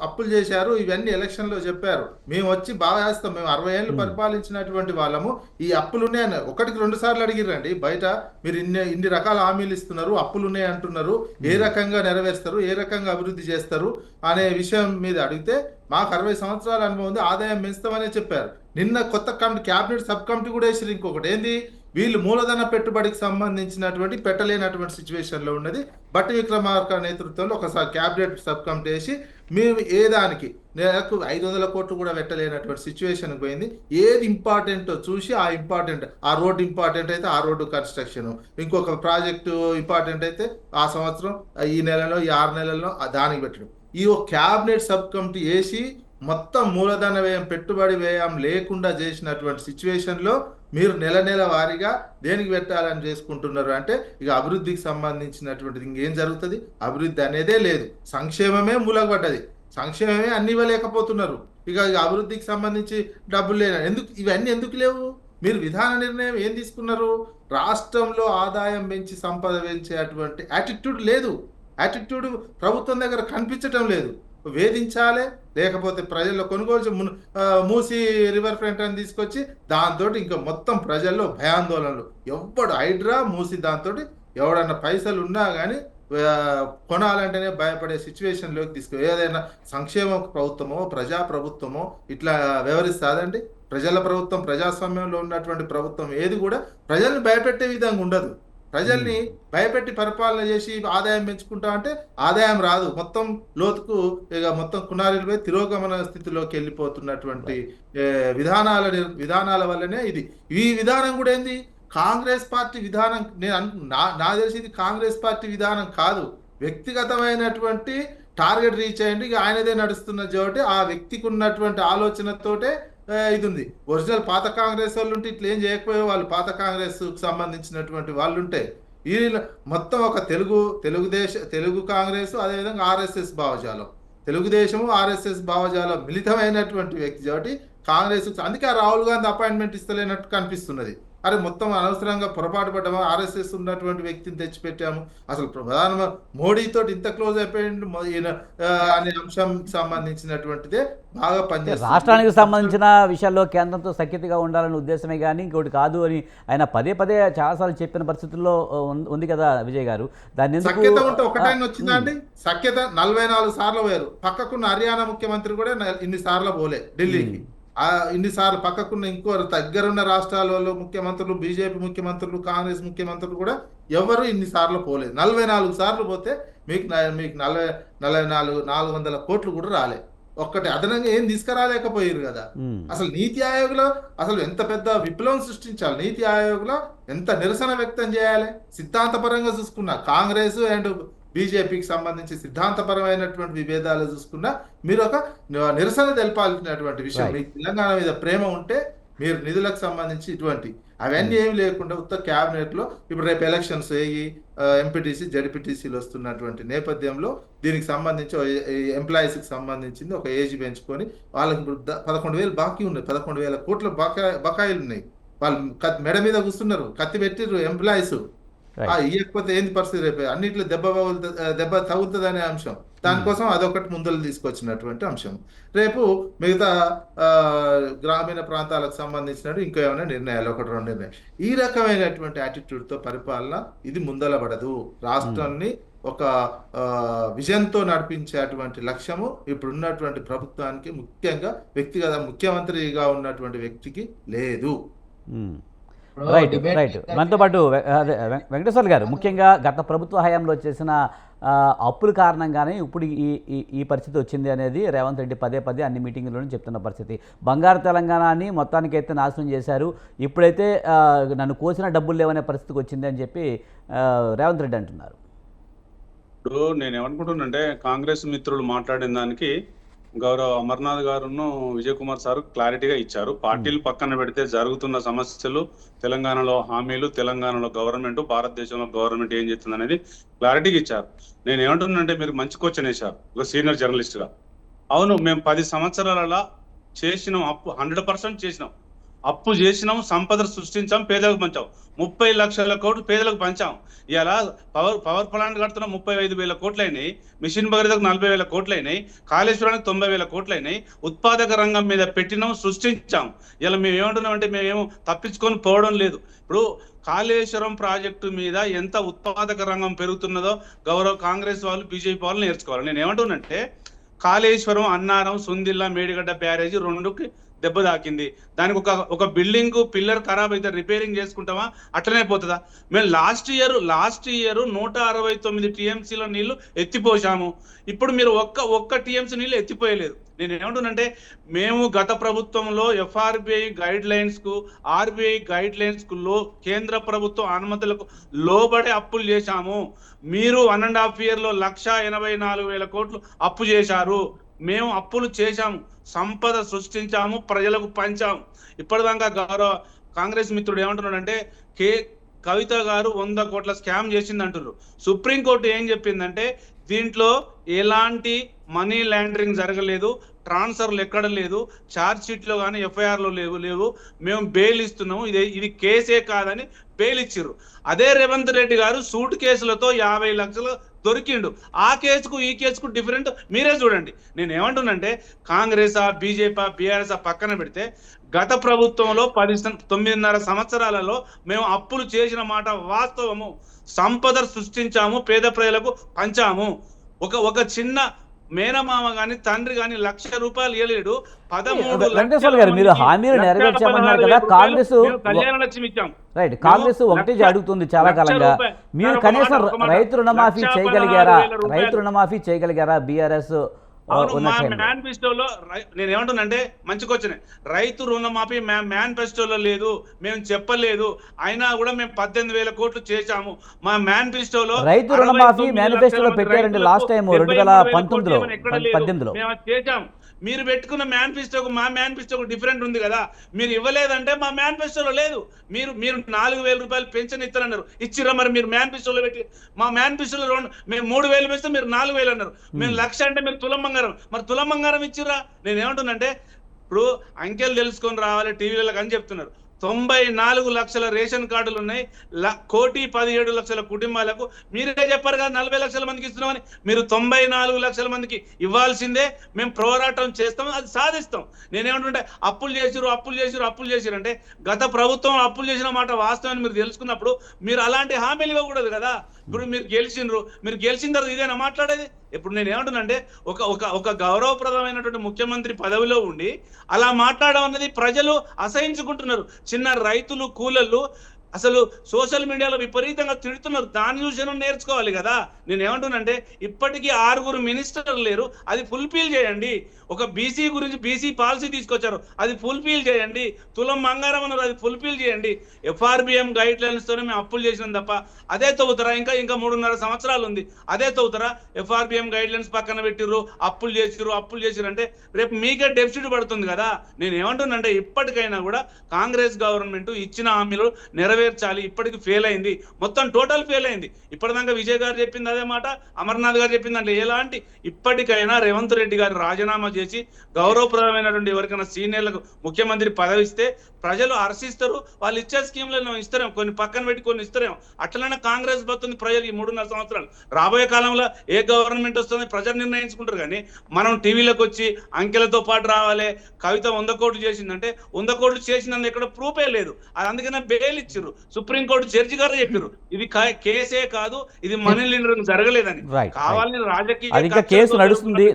అప్పులు చేశారు, ఇవన్నీ ఎలక్షన్లో చెప్పారు. మేము వచ్చి బాగా చేస్తాం, మేము 60 ఏళ్ళు పరిపాలించినటువంటి వాళ్ళము, ఈ అప్పులున్నాయి అన్నారు. 1-2 సార్లు అడిగిరండి బయట, మీరు ఇన్ని రకాల హామీలు ఇస్తున్నారు, అప్పులున్నాయి అంటున్నారు, ఏ రకంగా నెరవేరుస్తారు, ఏ రకంగా అభివృద్ధి చేస్తారు అనే విషయం మీద అడిగితే మాకు 60 సంవత్సరాల అనుభవం ఉంది, ఆదాయం పెంచుతామనే చెప్పారు. నిన్న కొత్త క్యాబినెట్ సబ్ కమిటీ కూడా వేసారు. ఇంకొకటి ఏంది, వీళ్ళు మూలధన పెట్టుబడికి సంబంధించినటువంటి పెట్టలేనటువంటి సిచ్యువేషన్లో ఉన్నది. బట్టి విక్రమార్క నేతృత్వంలో ఒకసారి క్యాబినెట్ సబ్ కమిటీ వేసి మేము ఏదానికి నెలకు 500 కోట్లు కూడా పెట్టలేనటువంటి సిచ్యువేషన్ పోయింది. ఏది ఇంపార్టెంటో చూసి ఆ రోడ్డు ఇంపార్టెంట్ అయితే ఆ రోడ్డు కన్స్ట్రక్షన్, ఇంకొక ప్రాజెక్టు ఇంపార్టెంట్ అయితే ఆ సంవత్సరం, ఈ నెలలో, ఈ 6 నెలల్లో దానికి పెట్టడం. ఈ క్యాబినెట్ సబ్ కమిటీ వేసి మొత్తం మూలధన వ్యయం, పెట్టుబడి వ్యయం లేకుండా చేసినటువంటి సిచ్యువేషన్లో మీరు నెల వారీగా దేనికి పెట్టాలని చేసుకుంటున్నారు అంటే ఇక అభివృద్ధికి సంబంధించినటువంటిది ఇంకేం జరుగుతుంది? అభివృద్ధి అనేదే లేదు. సంక్షేమమే మూలగబడ్డది, సంక్షేమమే అన్ని ఇవ్వలేకపోతున్నారు. ఇక అభివృద్ధికి సంబంధించి డబ్బులు లేవు. ఇవన్నీ ఎందుకు లేవు? మీరు విధాన నిర్ణయం ఏం తీసుకున్నారు? రాష్ట్రంలో ఆదాయం పెంచి సంపద పెంచే అటువంటి యాటిట్యూడ్ లేదు. యాటిట్యూడ్ ప్రభుత్వం దగ్గర కనిపించటం లేదు. వేధించాలి, లేకపోతే ప్రజల్లో కొనుగోలు మూసి రివర్ ఫ్రంట్ అని తీసుకొచ్చి దాంతో ఇంకా మొత్తం ప్రజల్లో భయాందోళనలు. ఎవ్వడు హైడ్రా మూసి దాంతో ఎవడన్నా పైసలు ఉన్నా కానీ కొనాలంటేనే భయపడే సిచ్యువేషన్లోకి ఏదైనా సంక్షేమ ప్రభుత్వమో ప్రజా ప్రభుత్వమో ఇట్లా వ్యవహరిస్తాదండి. ప్రజల ప్రభుత్వం, ప్రజాస్వామ్యంలో ఉన్నటువంటి ప్రభుత్వం ఏది కూడా ప్రజల్ని భయపెట్టే విధంగా ఉండదు. ప్రజల్ని భయపెట్టి పరిపాలన చేసి ఆదాయం పెంచుకుంటా అంటే ఆదాయం రాదు. మొత్తం లోతుకు ఇక మొత్తం కునారిలు పోయి తిరోగమన స్థితిలోకి వెళ్ళిపోతున్నటువంటి విధానాల వల్లనే ఇది. ఈ విధానం కూడా ఏంది? కాంగ్రెస్ పార్టీ విధానం. నా తెలిసి ఇది కాంగ్రెస్ పార్టీ విధానం కాదు. వ్యక్తిగతమైనటువంటి టార్గెట్ రీచ్ అయ్యండి, ఇక ఆయనదే నడుస్తున్న చోటి ఆ వ్యక్తికి ఉన్నటువంటి ఆలోచనతోటే ఇది ఉంది. ఒరిజినల్ పాత కాంగ్రెస్ వాళ్ళు ఉంటే ఇట్లా ఏం చేయకపోయే వాళ్ళు, పాత కాంగ్రెస్ సంబంధించినటువంటి వాళ్ళు ఉంటే ఈ మొత్తం ఒక తెలుగు కాంగ్రెస్, అదేవిధంగా ఆర్ఎస్ఎస్ భావజాలం, తెలుగుదేశము ఆర్ఎస్ఎస్ భావజాలం మిళితమైనటువంటి వ్యక్తి కాబట్టి కాంగ్రెస్. అందుకే రాహుల్ గాంధీ అపాయింట్మెంట్ ఇస్తలేనట్టు కనిపిస్తున్నది. అరే మొత్తం అనవసరంగా పొరపాటు పడ్డాము, ఆర్ఎస్ఎస్ ఉన్నటువంటి వ్యక్తిని తెచ్చిపెట్టాము, అసలు ప్రధాన మోడీతో ఇంత క్లోజ్ అయిపోయింది అనే అంశం సంబంధించినటువంటిదే బాగా పనిచేస్తుంది. రాష్ట్రానికి సంబంధించిన విషయాల్లో కేంద్రంతో సఖ్యతగా ఉండాలనే ఉద్దేశమే కానీ ఇంకోటి కాదు అని ఆయన పదే చాలాసార్లు చెప్పిన పరిస్థితుల్లో ఉంది కదా విజయ్ గారు. దాన్ని సఖ్యత ఉంటే ఒకటైనా వచ్చిందా అండి? సఖ్యత 44 సార్లు పోయారు. పక్కకున్న హర్యానా ముఖ్యమంత్రి కూడా ఇన్ని సార్లు పోలే ఢిల్లీకి. ఇన్నిసార్లు పక్కకున్న ఇంకో దగ్గరున్న రాష్ట్రాలలో ముఖ్యమంత్రులు, బీజేపీ ముఖ్యమంత్రులు, కాంగ్రెస్ ముఖ్యమంత్రులు కూడా ఎవరు ఇన్నిసార్లు పోలేదు. 44 సార్లు పోతే మీకు 400 కోట్లు కూడా రాలే. ఒక్కటి అదనంగా ఏం తీసుకురాలేకపోయారు కదా. అసలు నీతి ఆయోగ్లో అసలు ఎంత పెద్ద విప్లవం సృష్టించాలి, నీతి ఆయోగ్లో ఎంత నిరసన వ్యక్తం చేయాలి. సిద్ధాంతపరంగా చూసుకున్నా కాంగ్రెస్ అండ్ బీజేపీకి సంబంధించి సిద్ధాంతపరమైనటువంటి విభేదాలు చూసుకున్నా మీరు ఒక నిరసన తెలపాల్సినటువంటి విషయం. మీకు తెలంగాణ మీద ప్రేమ ఉంటే మీరు నిధులకు సంబంధించి ఇటువంటి అవన్నీ ఏమి లేకుండా ఉత్తర క్యాబినెట్ లో ఇప్పుడు రేపు ఎలక్షన్స్ అయ్యి ఎంపీటీసీ జడ్పీటీసీలు వస్తున్నటువంటి నేపథ్యంలో దీనికి సంబంధించి ఎంప్లాయీస్ కి సంబంధించింది ఒక ఏజ్ పెంచుకొని వాళ్ళకి 11,000 బాకీ ఉన్నాయి, 11,000 కోట్ల బకాయిలు ఉన్నాయి. వాళ్ళు మెడ మీద కూర్చున్నారు, కత్తి పెట్టిర్రు ఎంప్లాయీస్. ఇవ్వకపోతే ఏంది పరిస్థితి? రేపు అన్నింటిలో దెబ్బ తగ్గుతుంది అనే అంశం, దానికోసం అదొకటి ముందలు తీసుకొచ్చినటువంటి అంశం. రేపు మిగతా గ్రామీణ ప్రాంతాలకు సంబంధించినట్టు ఇంకా ఏమైనా నిర్ణయాలు, 1-2 నిర్ణయాలు. ఈ రకమైనటువంటి యాటిట్యూడ్తో పరిపాలన ఇది ముందలబడదు. రాష్ట్రాన్ని ఒక విజన్తో నడిపించేటువంటి లక్ష్యము ఇప్పుడున్నటువంటి ప్రభుత్వానికి, ముఖ్యంగా వ్యక్తిగత ముఖ్యమంత్రిగా ఉన్నటువంటి వ్యక్తికి లేదు. రైట్. మనతో పాటు వెంకటేశ్వర గారు, ముఖ్యంగా గత ప్రభుత్వ హయాంలో చేసిన అప్పుల కారణంగానే ఇప్పుడు ఈ పరిస్థితి వచ్చింది అనేది రేవంత్ రెడ్డి పదే అన్ని మీటింగుల్లోనూ చెప్తున్న పరిస్థితి. బంగారు తెలంగాణని మొత్తానికైతే నాశనం చేశారు, ఇప్పుడైతే నన్ను కోసిన డబ్బులు లేవనే పరిస్థితికి వచ్చింది అని చెప్పి రేవంత్ రెడ్డి అంటున్నారు. ఇప్పుడు నేను ఏమనుకుంటున్నానంటే కాంగ్రెస్ మిత్రులు మాట్లాడిన దానికి గౌరవ అమర్నాథ్ గారును విజయ్ కుమార్ సార్ క్లారిటీగా ఇచ్చారు. పార్టీలు పక్కన పెడితే జరుగుతున్న సమస్యలు, తెలంగాణలో హామీలు, తెలంగాణలో గవర్నమెంట్, భారతదేశంలో గవర్నమెంట్ ఏం చేస్తుంది అనేది క్లారిటీగా ఇచ్చారు. నేను ఏమంటున్నానంటే మీరు మంచి క్వశ్చన్ వేశారు ఒక సీనియర్ జర్నలిస్ట్ గా. అవును, మేము 10 సంవత్సరాల చేసినాం, అప్పు 100% చేసినాం, అప్పు చేసినాం, సంపద సృష్టించాం, పేదలకు పంచాం, 30 లక్షల కోట్లు పేదలకు పంచాం. ఇలా పవర్ ప్లాంట్ కడుతున్న 35,000 కోట్లు అయినాయి, మిషన్ భగీరథకు 40,000 కోట్లు అయినాయి, కాళేశ్వరానికి 90,000 కోట్లు అయినాయి. ఉత్పాదక రంగం మీద పెట్టినాం, సృష్టించాం. ఇలా మేము ఏమంటున్నాం అంటే మేమేమో తప్పించుకొని పోవడం లేదు. ఇప్పుడు కాళేశ్వరం ప్రాజెక్టు మీద ఎంత ఉత్పాదక రంగం పెరుగుతున్నదో గౌరవ కాంగ్రెస్ వాళ్ళు, బీజేపీ వాళ్ళు నేర్చుకోవాలి. నేను ఏమంటున్నానంటే కాళేశ్వరం, అన్నారం, సుందిల్లా, మేడిగడ్డ బ్యారేజీ 2కి దెబ్బ తాకింది. దానికి ఒక బిల్డింగ్ పిల్లర్ ఖరాబ్ అయితే రిపేరింగ్ చేసుకుంటామా? అట్లనే పోతుందా? మేము లాస్ట్ ఇయర్ 169 టీఎంసీల నీళ్లు ఎత్తిపోసాము. ఇప్పుడు మీరు ఒక్క టీఎంసీ నీళ్లు ఎత్తిపోయలేదు. నేను ఏమంటున్నానంటే మేము గత ప్రభుత్వంలో ఎఫ్ఆర్బిఐ గైడ్ లైన్స్ కు, ఆర్బీఐ గైడ్ లైన్స్ కు కేంద్ర ప్రభుత్వం అనుమతులకు లోబడే అప్పులు చేశాము. మీరు 1.5 yearలో 1,84,000 కోట్లు అప్పు చేశారు. మేము అప్పులు చేశాము, సంపద సృష్టించాము, ప్రజలకు పంచాము. ఇప్పటిదాకా గౌరవ కాంగ్రెస్ మిత్రుడు ఏమంటున్నాడంటే కవిత గారు 100 కోట్ల స్కామ్ చేసింది అంటున్నారు. సుప్రీంకోర్టు ఏం చెప్పిందంటే దీంట్లో ఎలాంటి మనీ లాండరింగ్ జరగలేదు, ట్రాన్స్ఫర్లు ఎక్కడ లేదు, ఛార్జ్ షీట్లో కానీ ఎఫ్ఐఆర్లో లేవు, మేము బెయిల్ ఇస్తున్నాము, ఇది కేసే కాదని బెయిల్ ఇచ్చిర్రు. అదే రేవంత్ రెడ్డి గారు సూట్ కేసులతో 50 లక్షలు దొరికిండు. ఆ కేసుకు ఈ కేసుకు డిఫరెంట్ మీరే చూడండి. నేను ఏమంటున్నంటే కాంగ్రెస్ బీజేపీ బీఆర్ఎస్ పక్కన పెడితే గత ప్రభుత్వంలో 9.5 సంవత్సరాలలో మేము అప్పులు చేసిన మాట వాస్తవము. సంపద సృష్టించాము, పేద ప్రజలకు పంచాము. ఒక చిన్న మేనమామ గాని తండ్రి గాని ₹1,00,000 ఇవ్వలేడు. 13 వెంకటేశ్వర గారు, మీరు హామీలు నెరవేర్చామన్నారు కదా, కాంగ్రెస్ కళ్యాణ లక్ష్మి ఇచ్చాం. రైట్, కాంగ్రెస్ ఒకటి అడుగుతుంది చాలా కాలంగా, మీరు కనీసం రైతు రుణమాఫీ చేయగలిగారా బీఆర్ఎస్ మా మేనిఫెస్టోలో నేను ఏమంటున్నానంటే మంచి క్వశ్చన్. రైతు రుణమాఫీ మేనిఫెస్టోలో లేదు, మేము చెప్పలేదు. అయినా కూడా మేము 18,000 కోట్లు చేశాము. మా మేనిఫెస్టోలో రైతు రుణమాఫీ మేనిఫెస్టోలో పెట్టారండి లాస్ట్ టైం 2018లో మేము చేశాము. మీరు పెట్టుకున్న మేనిఫెస్టోకు మా మేనిఫెస్టోకు డిఫరెంట్ ఉంది కదా. మీరు ఇవ్వలేదంటే మా మేనిఫెస్టోలో లేదు. మీరు ₹4,000 పెన్షన్ ఇస్తారన్నారు, ఇచ్చిర్రా? మరి మీరు మేనిఫెస్టోలో పెట్టి మా మేనిఫెస్టోలో మేము 3,000 పెంచితే మీరు 4,000 అన్నారు. మేము 1,00,000 అంటే మీరు తులం బంగారం, మరి తులం బంగారం ఇచ్చిర్రా? నేను ఏమంటున్నంటే ఇప్పుడు అంకెలు తెలుసుకొని రావాలి టీవీలకు అని చెప్తున్నారు. 94 లక్షల రేషన్ కార్డులు ఉన్నాయి, 1,17,00,000 కుటుంబాలకు. మీరే చెప్పారు కదా 40 లక్షల మందికి ఇస్తున్నామని. మీరు 94 లక్షల మందికి ఇవ్వాల్సిందే. మేము పోరాటం చేస్తాం, అది సాధిస్తాం. నేనేమంటుంటే అప్పులు చేసిరు అంటే గత ప్రభుత్వం అప్పులు చేసిన మాట వాస్తవాన్ని మీరు తెలుసుకున్నప్పుడు మీరు అలాంటి హామీలు ఇవ్వకూడదు కదా. ఇప్పుడు మీరు గెలిచిన తర్వాత ఇదేనా మాట్లాడేది? ఇప్పుడు నేను ఏమంటున్నానంటే ఒక గౌరవప్రదమైనటువంటి ముఖ్యమంత్రి పదవిలో ఉండి అలా మాట్లాడడం అన్నది ప్రజలు అసహించుకుంటున్నారు. చిన్న రైతులు, కూలళ్ళు అసలు సోషల్ మీడియాలో విపరీతంగా తిడుతున్నారు. దాని చూసి నేర్చుకోవాలి కదా. నేను ఏమంటున్నానంటే ఇప్పటికీ 6 మినిస్టర్లు లేరు, అది ఫుల్ఫిల్ చేయండి. ఒక బీసీ గురించి బీసీ పాలసీ తీసుకొచ్చారు, అది ఫుల్ఫిల్ చేయండి. తులం బంగారం అన్నారు, అది ఫుల్ఫిల్ చేయండి. FRBM గైడ్ లైన్స్ తోనే మేము అప్పులు చేసినాం తప్ప అదే తవ్వుతారా? ఇంకా 3.5 సంవత్సరాలు ఉంది, అదే తవ్వుతారా? FRBM గైడ్ లైన్స్ పక్కన పెట్టిర్రు, అప్పులు చేసిర్రు అంటే రేపు మీకే డెఫిసిట్ పడుతుంది కదా. నేను ఏమంటున్నానంటే ఇప్పటికైనా కూడా కాంగ్రెస్ గవర్నమెంట్ ఇచ్చిన హామీలు నెరవేర్చాలి. ఇప్పటికి ఫెయిల్ అయింది, మొత్తం టోటల్ ఫెయిల్ అయింది. ఇప్పటిదాకా విజయ్ గారు చెప్పింది అదే మాట, అమర్నాథ్ గారు చెప్పింది అంటే ఎలాంటి. ఇప్పటికైనా రేవంత్ రెడ్డి గారు రాజీనామా చేసి గౌరవప్రదమైనటువంటి ఎవరికైనా సీనియర్లకు ముఖ్యమంత్రి పదవి ఇస్తే ప్రజలు హర్షిస్తారు. వాళ్ళు ఇచ్చే స్కీమ్లను ఇస్తారేమో, కొన్ని పక్కన పెట్టి కొన్ని ఇస్తారేమో. అట్లనే కాంగ్రెస్ బతుంది ప్రజలు ఈ 3.5 సంవత్సరాలు. రాబోయే కాలంలో ఏ గవర్నమెంట్ వస్తుంది ప్రజలు నిర్ణయించుకుంటారు. కానీ మనం టీవీలకు వచ్చి అంకెలతో పాటు రావాలి. కవిత 100 కోట్లు చేసిందంటే 100 కోట్లు చేసినందుకు ఎక్కడ ప్రూఫే లేదు. అది అందుకనే బెయిల్ ఇచ్చిర్రు. సుప్రీంకోర్టు జడ్జి గారు చెప్పారు ఇది కేసే కాదు, ఇది మనీ లాండరింగ్ జరగలేదని. కావాలని రాజకీయ కేసు నడుస్తుంది.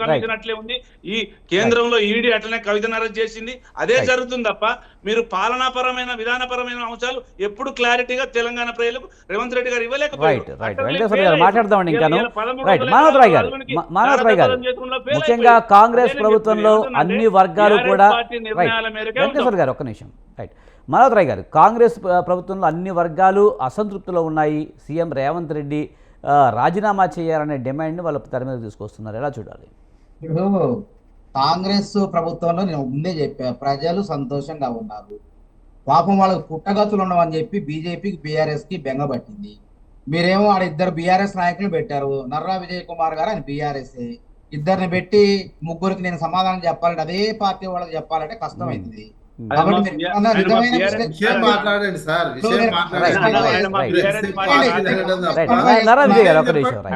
కమిషన్ అట్లే ఉంది. ఈ కేంద్రంలో ఈడీ అట్లనే కవితను అరెస్ట్ చేసింది, అదే జరుగుతుంది తప్ప మీరు పాలనాపరమైన విధానపరమైన అంశాలు ఎప్పుడు క్లారిటీగా తెలంగాణ ప్రజలకు రేవంత్ రెడ్డి గారు ఇవ్వలేకపోయారు. మాట్లాడదామండి ఇంకాను. రైట్, మానవరాయ్ గారు ముఖ్యంగా కాంగ్రెస్ ప్రభుత్వంలో అన్ని వర్గాలు కూడా వెంకటేశ్వర గారు ఒక్క నిమిషం. రైట్, మానవరాయ్ గారు, కాంగ్రెస్ ప్రభుత్వంలో అన్ని వర్గాలు అసంతృప్తిలో ఉన్నాయి. సీఎం రేవంత్ రెడ్డి రాజీనామా చేయాలనే డిమాండ్ని వాళ్ళ తెర మీద తీసుకొస్తున్నారు, ఎలా చూడాలి? ఇప్పుడు కాంగ్రెస్ ప్రభుత్వంలో నేను ముందే చెప్పా, ప్రజలు సంతోషంగా ఉన్నారు. పాపం వాళ్ళకి పుట్టగతులు ఉండవని చెప్పి బీజేపీకి బీఆర్ఎస్ కి బెంగబట్టింది. మీరేమో ఆడ 2 బీఆర్ఎస్ నాయకులు పెట్టారు, నర్రా విజయ్ కుమార్ గారు అని బీఆర్ఎస్. ఇద్దరిని పెట్టి ముగ్గురికి నేను సమాధానం చెప్పాలంటే అదే పార్టీ వాళ్ళకి చెప్పాలంటే కష్టమైంది. తెలంగాణ విజయ్ గారు ఒక్క నిమిషం అండి.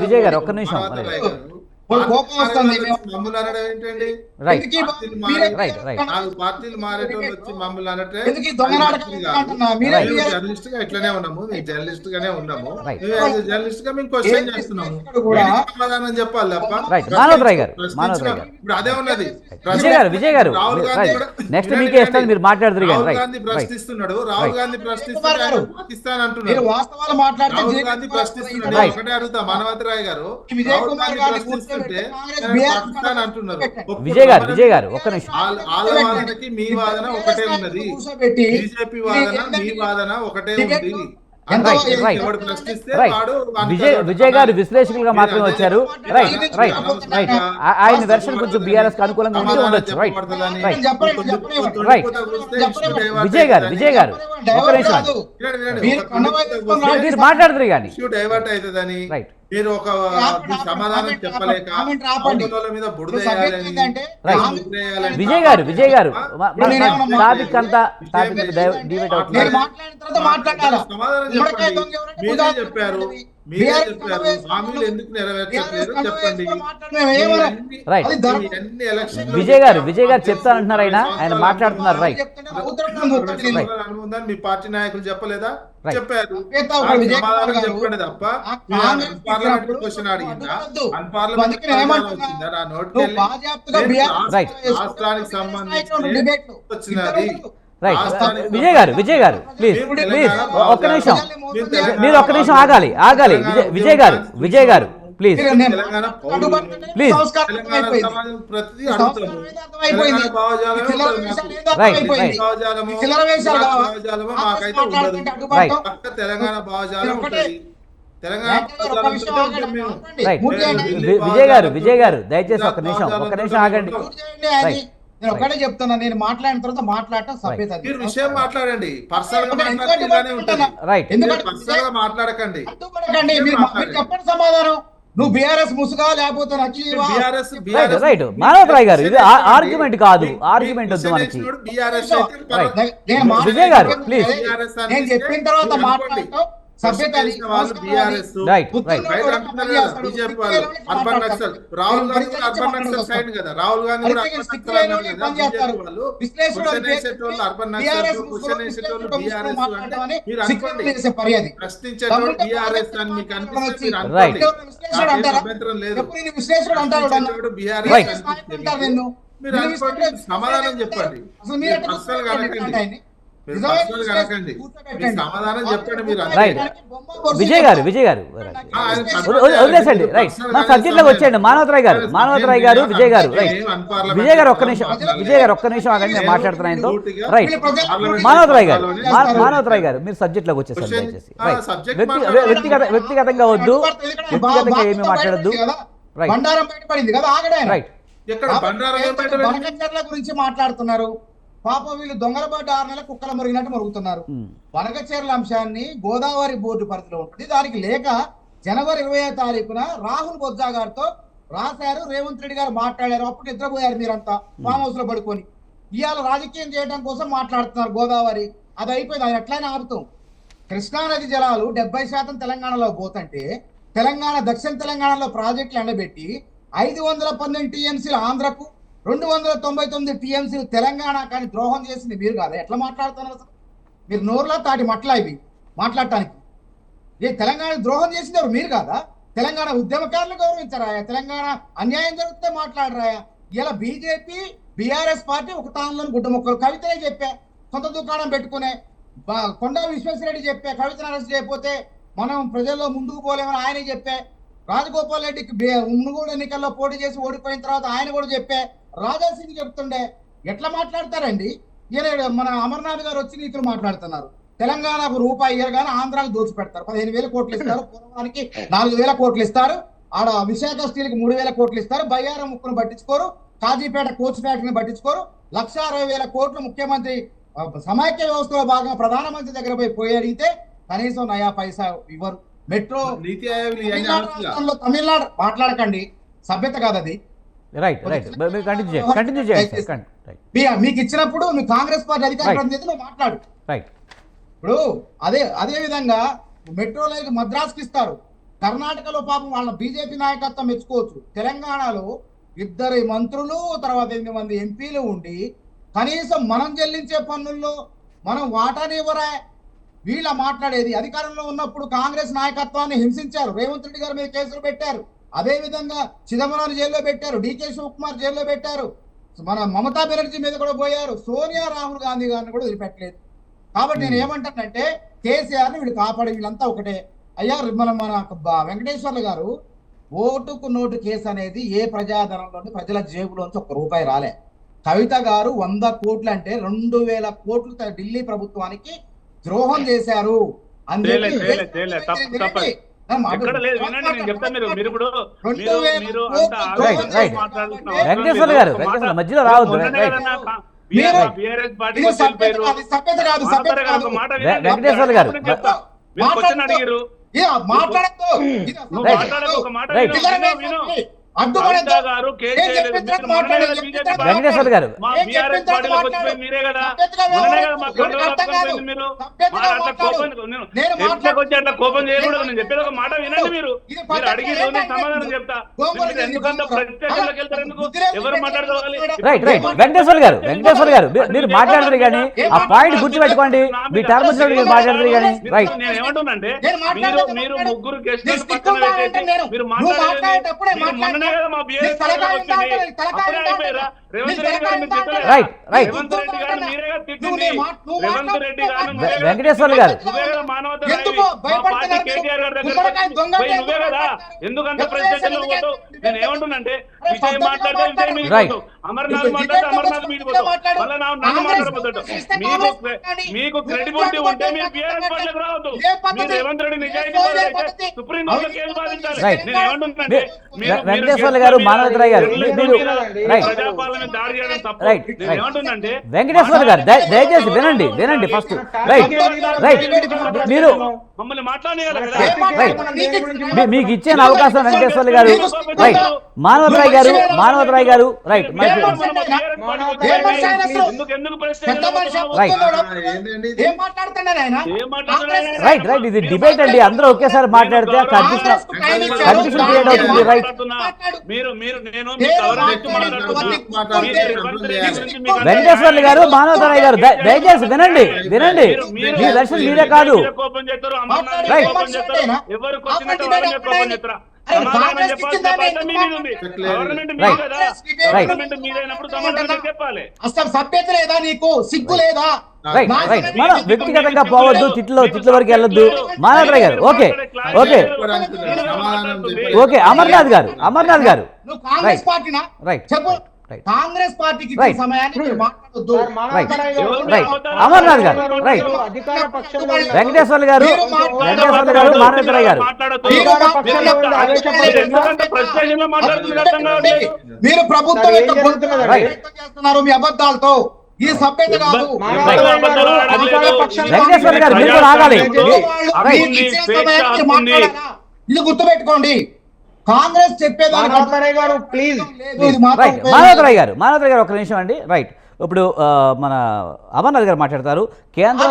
విజయ్ గారు ఒక్క నిమిషం. ఇట్లనే ఉన్నాము, జర్నలిస్ట్ గానే ఉన్నాము. జర్నలిస్ట్ గా మేము క్వశ్చన్ చేస్తున్నాము, సమాధానం చెప్పాలి తప్ప. ఇప్పుడు అదే ఉన్నది. విజయ్ గారు నెక్స్ట్ మీకే ఇస్తాను, మీరు మాట్లాడుతున్నారు. రాహుల్ గాంధీ ప్రశ్నిస్తున్నాడు, రాహుల్ గాంధీ ప్రశ్నిస్తున్నాడు, పాకిస్తాన్ అంటున్నాడు. రాహుల్ గాంధీ ప్రశ్నిస్తున్నాడు. ఒకటే అడుగుతా మానవతి రాయ్ గారు, రాహుల్ గాంధీ ప్రశ్నిస్తున్నాడు, కూర్చోబెట్టి కాంగ్రెస్ పాకిస్తాన్ అంటున్నారు. విజయ్ గారు ఒక్క నిమిషం. వాళ్ళ వాదనకి మీ వాదన ఒకటే ఉన్నది, బీజేపీ వాదన మీ వాదన ఒకటే ఉంది. ఎవడు ప్రశ్నిస్తే వాడు విజయ్ గారు విశ్లేషకులుగా మాత్రమే వచ్చారు. రైట్. ఆయన వెర్షన్ కొంచెం బీఆర్ఎస్ కి అనుకూలంగా ఉండి ఉండొచ్చు. రైట్. విజయ్ గారు ఒక్క నిమిషం. మీరు మాట్లాడుతున్నారు కానీ డైవర్ట్ అవుతుందని రైట్. మీరు ఒక సమాధానం చెప్పలేక అవతల మీద బురద వేయాలని, విజయ్ గారు టాపిక్ అంతా డిబేట్ అవుతుంది. సమాధానం చెప్పండి. మీరే చెప్పారు హామీలు ఎందుకు నెరవేర్చలేరు చెప్పండి. విజయ్ గారు చెప్తానంటున్నారు, ఆయన మాట్లాడుతున్నారు. రైట్. మీ పార్టీ నాయకులు చెప్పలేదా? చెప్పారు. సమాధానం చెప్పండి తప్ప పార్లమెంట్ క్వశ్చన్ అడిగిందా? అన్పార్లమెంట్ వచ్చిందా? నా నోటికి రాష్ట్రానికి సంబంధించి వచ్చినది. రైట్. విజయ్ గారు ప్లీజ్ ఒక్క నిమిషం, మీరు ఒక్క నిమిషం ఆగాలి. విజయ్ గారు ప్లీజ్ ప్లీజ్. తెలంగాణ భావజాలం ఉంటుంది. విజయ్ గారు దయచేసి ఒక్క నిమిషం ఆగండి. నేను ఒకటే చెప్తున్నా, నేను మాట్లాడిన తర్వాత మాట్లాడటం సభ్యత. మీరు విషయం మాట్లాడండి, పర్సనల్ గా మాట్లాడకండి. మీరు చెప్పండి సమాధానం. నువ్వు బీఆర్ఎస్ ముసుగా లేకపోతే రైట్. మానవరాయ్ గారు ఇది ఆర్గ్యుమెంట్ కాదు, ఆర్గ్యుమెంట్ వద్దు మనకి. విజయ్ గారు ప్లీజ్. నేను చెప్పిన తర్వాత మాట్లాడటం సభ్యత. రాహుల్ గాంధీ సైడ్ కదా, రాహుల్ గాంధీ ప్రశ్నించేటోడు బీఆర్ఎస్ అని మీకు అనిపిస్తే అభ్యంతరం లేదు. మీరు అనుకోండి, సమాధానం చెప్పండి. పర్సనల్ గా అనకండి, సమాధానం చెప్పండి. మీరు విజయ్ గారు వదిలేసండి. రైట్. మన సబ్జెక్ట్ లోకి వచ్చేయండి. మానవతరాయ్ గారు విజయ్ గారు రైట్. విజయ్ గారు ఒక్క నిమిషం ఆగండి, నేను మాట్లాడుతున్నా ఆయనతో. రైట్. మానవతరాయ్ గారు మీరు సబ్జెక్ట్ లోకి వచ్చేసారు దయచేసి. రైట్. వ్యక్తిగతంగా వద్దు, వ్యక్తిగతంగా ఏమి మాట్లాడద్దు. బండారం బయటపడింది కదా, ఆగడే. రైట్. గురించి మాట్లాడుతున్నారు. పాప వీళ్ళు దొంగలబాటు 6 నెలల కుక్కల మురిగినట్టు మరుగుతున్నారు. వనకచెర్ల అంశాన్ని గోదావరి బోర్డు పరిధిలో ఉంటుంది. దానికి లేక జనవరి 20వ తారీఖున రాహుల్ బొజ్జా గారితో రాశారు. రేవంత్ రెడ్డి గారు మాట్లాడారు. అప్పుడు నిద్రపోయారు మీరంతా ఫామ్ హౌస్ లో పడుకొని. ఇవాళ రాజకీయం చేయడం కోసం మాట్లాడుతున్నారు. గోదావరి అది అయిపోయింది, అది ఎట్లయినా ఆపుతాం. కృష్ణానది జలాలు 70% తెలంగాణలో పోతుంటే తెలంగాణ దక్షిణ తెలంగాణలో ప్రాజెక్టులు ఎండబెట్టి 512 టీఎంసీలు ఆంధ్రకు, 299 టీఎంసీలు తెలంగాణ కానీ ద్రోహం చేసింది మీరు కాదా? ఎట్లా మాట్లాడుతున్నారు అసలు? మీరు నోరులో తాటి మట్లా ఇవి మాట్లాడటానికి. ఏ తెలంగాణ ద్రోహం చేసినారు మీరు కాదా? తెలంగాణ ఉద్యమకారులు గౌరవించరాయా? తెలంగాణ అన్యాయం జరిగితే మాట్లాడరాయా? ఇలా బీజేపీ బీఆర్ఎస్ పార్టీ ఒక తానులో గుడ్డ మొక్కలు. కవితనే చెప్పా, సొంత దుకాణం పెట్టుకునే కొండా విశ్వేశ్వరరెడ్డి చెప్పా కవితను అరెస్ట్ చేయకపోతే మనం ప్రజల్లో ముందుకు పోలేమని ఆయనే చెప్పా. రాజగోపాల్ రెడ్డికి మునుగోడు ఎన్నికల్లో పోటీ చేసి ఓడిపోయిన తర్వాత ఆయన కూడా చెప్పే. రాజాసింగ్ చెప్తుండే. ఎట్లా మాట్లాడతారండి? మన అమర్నాథ్ గారు వచ్చి నీతులు మాట్లాడుతున్నారు. తెలంగాణకు రూపాయి ఇయ్యరు కానీ ఆంధ్రాకు దోచి పెడతారు. 15,000 కోట్లు ఇస్తారు, పూర్వానికి 4,000 కోట్లు ఇస్తారు, ఆడ విశాఖ స్టీల్ కి 3,000 కోట్లు ఇస్తారు, బయ్యారం ముక్కును పట్టించుకోరు, కాజీపేట కోచ్ ఫ్యాక్టరీని పట్టించుకోరు. 1,60,000 కోట్లు ముఖ్యమంత్రి సమైక్య వ్యవస్థలో భాగంగా ప్రధానమంత్రి దగ్గర పోయి అడిగితే కనీసం నయా పైసా ఇవ్వరు. మెట్రో తమిళనాడు మాట్లాడకండి, సభ్యత కాదు అది. రైట్. కంటిన్యూ చేయండి. మీకు ఇచ్చినప్పుడు మీ కాంగ్రెస్ పార్టీ అధికార ప్రతినిధులు మాట్లాడు. రైట్. ఇప్పుడు అదే విధంగా మెట్రో లైన్ మద్రాసుకి ఇస్తారు. కర్ణాటకలో పాపం వాళ్ళ బీజేపీ నాయకత్వం మెచ్చుకోవచ్చు. తెలంగాణలో 2 మంత్రులు తర్వాత 8 మంది ఎంపీలు ఉండి కనీసం మనం చెల్లించే పన్నుల్లో మనం వాటానివ్వరా? వీళ్ళ మాట్లాడేది. అధికారంలో ఉన్నప్పుడు కాంగ్రెస్ నాయకత్వాన్ని హింసించారు. రేవంత్ రెడ్డి గారి మీద కేసులు పెట్టారు. అదే విధంగా చిదంబరం జైల్లో పెట్టారు, డికే శివకుమార్ జైల్లో పెట్టారు, మన మమతా బెనర్జీ మీద కూడా పోయారు, సోనియా రాహుల్ గాంధీ గారిని కూడా వదిలిపెట్టలేదు. కాబట్టి నేను ఏమంటానంటే కేసీఆర్ ని వీళ్ళు కాపాడే వీళ్ళంతా ఒకటే. అయ్యా మన వెంకటేశ్వర్లు గారు ఓటుకు నోటు కేసు అనేది ఏ ప్రజాధనంలోని ప్రజల జేబులోంచి ₹1 రాలే. కవిత గారు 100 కోట్లు అంటే 2000 కోట్లు ఢిల్లీ ప్రభుత్వానికి ద్రోహం చేశారు అని చెప్పి ఎక్కడ లేదు వినండి, నేను చెప్తాను. మీరు ఇప్పుడు మీరు వెంకటేశ్వర గారు మధ్యలో రావద్దు. వెంకటేశ్వర గారు అడిగారు వెంకటేశ్వర గారు మీరే కదా అట్లా కోపం చేయకూడదు. నేను చెప్పేది ఒక మాట వినండి. మీరు అడిగిన సమాధానం చెప్తా. ఎందుకంత ప్రత్యేకంలోకి వెళ్తారు ఎందుకు? ఎవరు మాట్లాడుకోవాలి? రైట్ వెంకటేశ్వర గారు మీరు మాట్లాడతారు కానీ ఆ పాయింట్ గుర్తుపెట్టుకోండి. మీ టర్మ్ వచ్చినప్పుడు మాట్లాడతారు కానీ రైట్. నేను ఏమంటున్నానంటే మీరు ముగ్గురు గెస్టులు పక్కన పెట్టేసి మీరు మాట్లాడేది కదా మా బీఆర్ఎస్ రేవంత్ రెడ్డి గారు రైట్ రేవంత్ రెడ్డి గారు మీరే తిట్టింది. రేవంత్ రెడ్డి గారు వెంకటేశ్వర గారు మానవత కేటీఆర్ గారి దగ్గర నువ్వే కదా ఎందుకంటే ప్రెసిడెంట్ పోతావు. నేను ఏమంటున్నానంటే విజయ్ మాట్లాడితే విజయ్ మీద పోతావు, అమర్నాథ్ మాట్లాడితే అమర్నాథ్ మీద పోతావు, మళ్ళీ నన్ను మాట్లాడబోతాడు. మీకు క్రెడిబిలిటీ ఉంటే మీరు బీఆర్ఎస్ పార్టీలకు రావద్దు. మీరు రేవంత్ రెడ్డి నిజాయితీ సుప్రీం కోర్టులో కేసు వాదించాలి. నేను ఏమంటున్నానంటే వెంకటేశ్వర గారు మానవతరాయ్ గారు ప్రజాపాలన దాడి చేయడం తప్పు. నేను ఏమంటున్నానంటే వెంకటేశ్వర గారు దయచేసి వినండి ఫస్ట్. రైట్ మీరు మమ్మల్ని మాట్లాడేయాలి కదా. మీకు ఇచ్చిన అవకాశం వెంకటేశ్వర గారు రైట్. మానవతరాయ్ గారు రైట్. రైట్ ఇది డిబేట్ అండి. అందరూ ఒకేసారి మాట్లాడితే కన్ఫ్యూషన్ క్రియేట్ అవుతుంది. రైట్ వెంకటేశ్వర్లు గారు మానవతరాయ్ గారు దయచేసి వినండి. మీ దర్శనం మీరే కాదు. రైట్ అసలు సభ్యత లేదా, నీకు సిగ్గు లేదా? రైట్ మనం వ్యక్తిగతంగా పోవద్దు, తిట్ల వరకు వెళ్ళొద్దు. మానవతరాయ్ గారు ఓకే అమర్నాథ్ గారు నువ్వు కాంగ్రెస్ పార్టీనా? రైట్ చెప్పు. కాంగ్రెస్ పార్టీకి సమయాన్ని మాట్లాడొద్దు. అమర్నాథ్ గారు రైట్. వెంకటేశ్వర్లు గారు మానవతరాయ్ గారు మీరు ప్రభుత్వం చేస్తున్నారు మీ అబద్ధాలతో. ఇది సభ్యత కాదు. వెంకటేశ్వర్లు గారు మీరు ఆగాలి. ఇది గుర్తుపెట్టుకోండి. కాంగ్రెస్ చెప్పేదాన్ని మానవతరాయ్ గారు ఒక నిమిషం అండి. రైట్ ఇప్పుడు మన అమర్నాథ్ గారు మాట్లాడతారు. కేంద్రం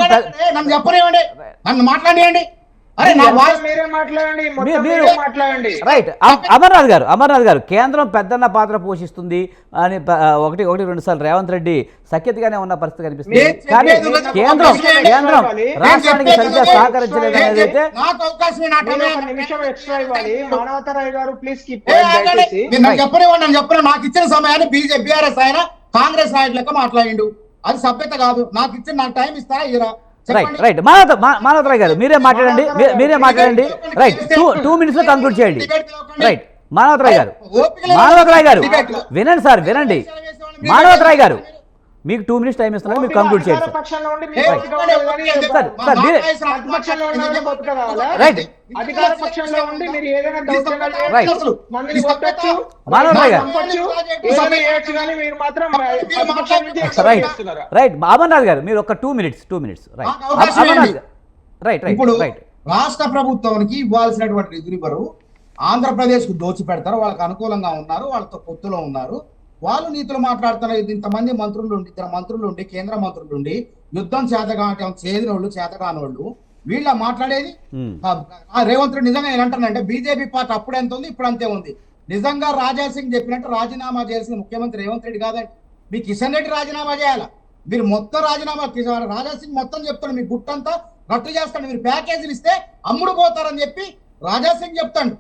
నన్ను చెప్పనివ్వండి, నన్ను మాట్లాడియండి. రైట్ అమర్నాథ్ గారు కేంద్రం పెద్దన్న పాత్ర పోషిస్తుంది అని ఒకటి 2 సార్లు రేవంత్ రెడ్డి సఖ్యతగానే ఉన్న పరిస్థితి కనిపిస్తుంది. కానీ కేంద్రం రాష్ట్రానికి సరిగ్గా సహకరించలేదు అనేది అయితే చెప్పిన నాకు ఇచ్చిన సమయాన్ని బీఆర్ఎస్ ఆయన కాంగ్రెస్ నాయకులకు మాట్లాడిండు. అది సభ్యత కాదు. నాకు టైం ఇస్తారా ఇరా? రైట్ మానవతరాయ్ గారు మీరే మాట్లాడండి. రైట్ 2 minutes లో కంక్లూడ్ చేయండి. రైట్ మానవతరాయ్ గారు వినండి సార్. మానవతరాయ్ గారు మీకు 2 minutes టైం ఇస్తున్నారు, మీరు కంక్లూడ్ చేయండి రైట్. మానవతరాయ్ గారు రైట్. అమర్నాథ్ గారు మీరు ఒక 2 minutes రైట్. ఇప్పుడు రాష్ట్ర ప్రభుత్వానికి ఇవ్వాల్సినటువంటి నిధులు ఆంధ్రప్రదేశ్ కు దోచి పెడతారు. వాళ్ళకి అనుకూలంగా ఉన్నారు, వాళ్ళతో పొత్తులో ఉన్నారు. వాళ్ళు నీతులు మాట్లాడుతున్నారు. ఇంతమంది మంత్రులు ఉండి, 2 మంత్రులు ఉండి, కేంద్ర మంత్రులు ఉండి, యుద్ధం చేదిన వాళ్ళు చేతగాని వాళ్ళు వీళ్ళ మాట్లాడేది. రేవంత్ రెడ్డి నిజంగా నేను అంటానంటే బీజేపీ పార్టీ అప్పుడు ఎంత ఉంది, ఇప్పుడు అంతే ఉంది. నిజంగా రాజాసింగ్ చెప్పినట్టు రాజీనామా చేసిన ముఖ్యమంత్రి రేవంత్ రెడ్డి కాదండి. మీ కిషన్ రెడ్డి రాజీనామా చేయాలా? మీరు మొత్తం రాజీనామా రాజాసింగ్ మొత్తం చెప్తాడు, మీ గుట్టంతా రట్టు చేస్తాడు. మీరు ప్యాకేజీలు ఇస్తే అమ్ముడు పోతారని చెప్పి రాజాసింగ్ చెప్తాడు.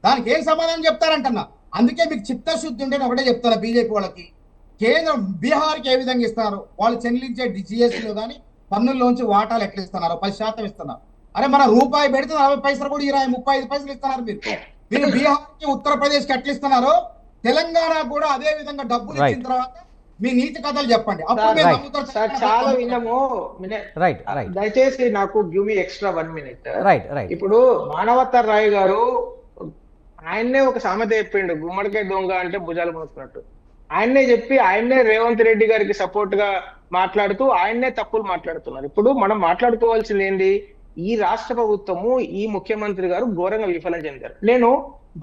దానికి ఏం సమాధానం చెప్తారంటన్నా? అందుకే మీకు చిత్తశుద్ధి ఉంటే ఒకటే చెప్తాను. బీజేపీ వాళ్ళకి కేంద్రం బీహార్కి ఏ విధంగా ఇస్తున్నారు, వాళ్ళు చెల్లించే జిఎస్టీలో కానీ పన్నుల్లోంచి వాటాలు ఎట్లా ఇస్తున్నారు, 10% ఇస్తున్నారు. అరే మన రూపాయి పెడితే 40 పైసలు కూడా 35 పైసలు ఇస్తున్నారు. మీరు మీరు బీహార్కి ఉత్తరప్రదేశ్కి ఎట్లా ఇస్తున్నారో తెలంగాణ కూడా అదే విధంగా డబ్బులు ఇచ్చిన తర్వాత మీ నీతి కథలు చెప్పండి. అప్పుడు మేము నమ్ముతాం. సార్ చాలా విన్నాము. రైట్ రైట్ దయచేసి నాకు give me extra 1 minute. Right right ఇప్పుడు మానవతర్ రాయ్ గారు ఆయన్నే ఒక సామెత చెప్పిండు, గుమ్మడికాయ దొంగ అంటే భుజాలు మోసుకున్నట్టు. ఆయన్నే చెప్పి ఆయన్నే రేవంత్ రెడ్డి గారికి సపోర్ట్ గా మాట్లాడుతూ ఆయన్నే తప్పులు మాట్లాడుతున్నారు. ఇప్పుడు మనం మాట్లాడుకోవాల్సింది ఏంది, ఈ రాష్ట్ర ప్రభుత్వము ఈ ముఖ్యమంత్రి గారు ఘోరంగా విఫలం చెందారు. నేను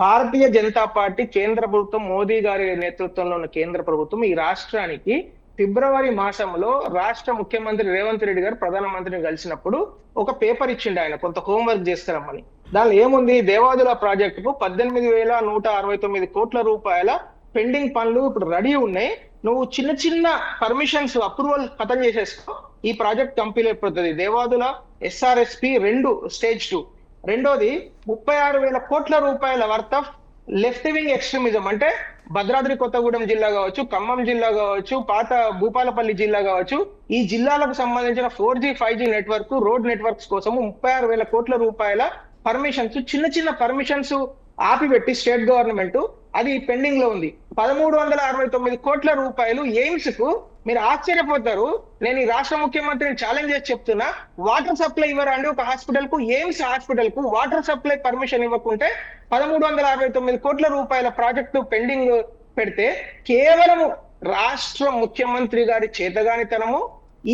భారతీయ జనతా పార్టీ కేంద్ర ప్రభుత్వం, మోదీ గారి నేతృత్వంలో ఉన్న కేంద్ర ప్రభుత్వం ఈ రాష్ట్రానికి ఫిబ్రవరి మాసంలో రాష్ట్ర ముఖ్యమంత్రి రేవంత్ రెడ్డి గారు ప్రధానమంత్రిని కలిసినప్పుడు ఒక పేపర్ ఇచ్చిండు, ఆయన కొంత హోంవర్క్ చేస్తారమ్మని. దానిలో ఏముంది, దేవాదుల ప్రాజెక్టుకు 18,169 కోట్ల రూపాయల పెండింగ్ పనులు ఇప్పుడు రెడీ ఉన్నాయి, నువ్వు చిన్న చిన్న పర్మిషన్స్ అప్రూవల్ ఖతం చేసేసుకో, ఈ ప్రాజెక్ట్ కంప్లీట్ అయిపోతుంది. Devadula SRSP 2 stage 2. రెండోది 36,000 కోట్ల రూపాయల worth of left wing extremism, అంటే భద్రాద్రి కొత్తగూడెం జిల్లా కావచ్చు, ఖమ్మం జిల్లా కావచ్చు, పాత భూపాలపల్లి జిల్లా కావచ్చు, ఈ జిల్లాలకు సంబంధించిన 4G 5G network, road networks కోసము 36,000 కోట్ల రూపాయల పర్మిషన్స్, చిన్న చిన్న పర్మిషన్స్ ఆపిపెట్టి స్టేట్ గవర్నమెంట్ అది పెండింగ్ లో ఉంది. 1369 కోట్ల రూపాయలు ఎయిమ్స్ కు. మీరు ఆశ్చర్యపోతారు, నేను ఈ రాష్ట్ర ముఖ్యమంత్రిని ఛాలెంజ్ చేసి చెప్తున్నా, వాటర్ సప్లై ఇవ్వరండి ఒక హాస్పిటల్ కు, ఎయిమ్స్ హాస్పిటల్ కు వాటర్ సప్లై పర్మిషన్ ఇవ్వకుంటే 1369 కోట్ల రూపాయల ప్రాజెక్టు పెండింగ్ పెడితే కేవలం రాష్ట్ర ముఖ్యమంత్రి గారి చేతగానితనము,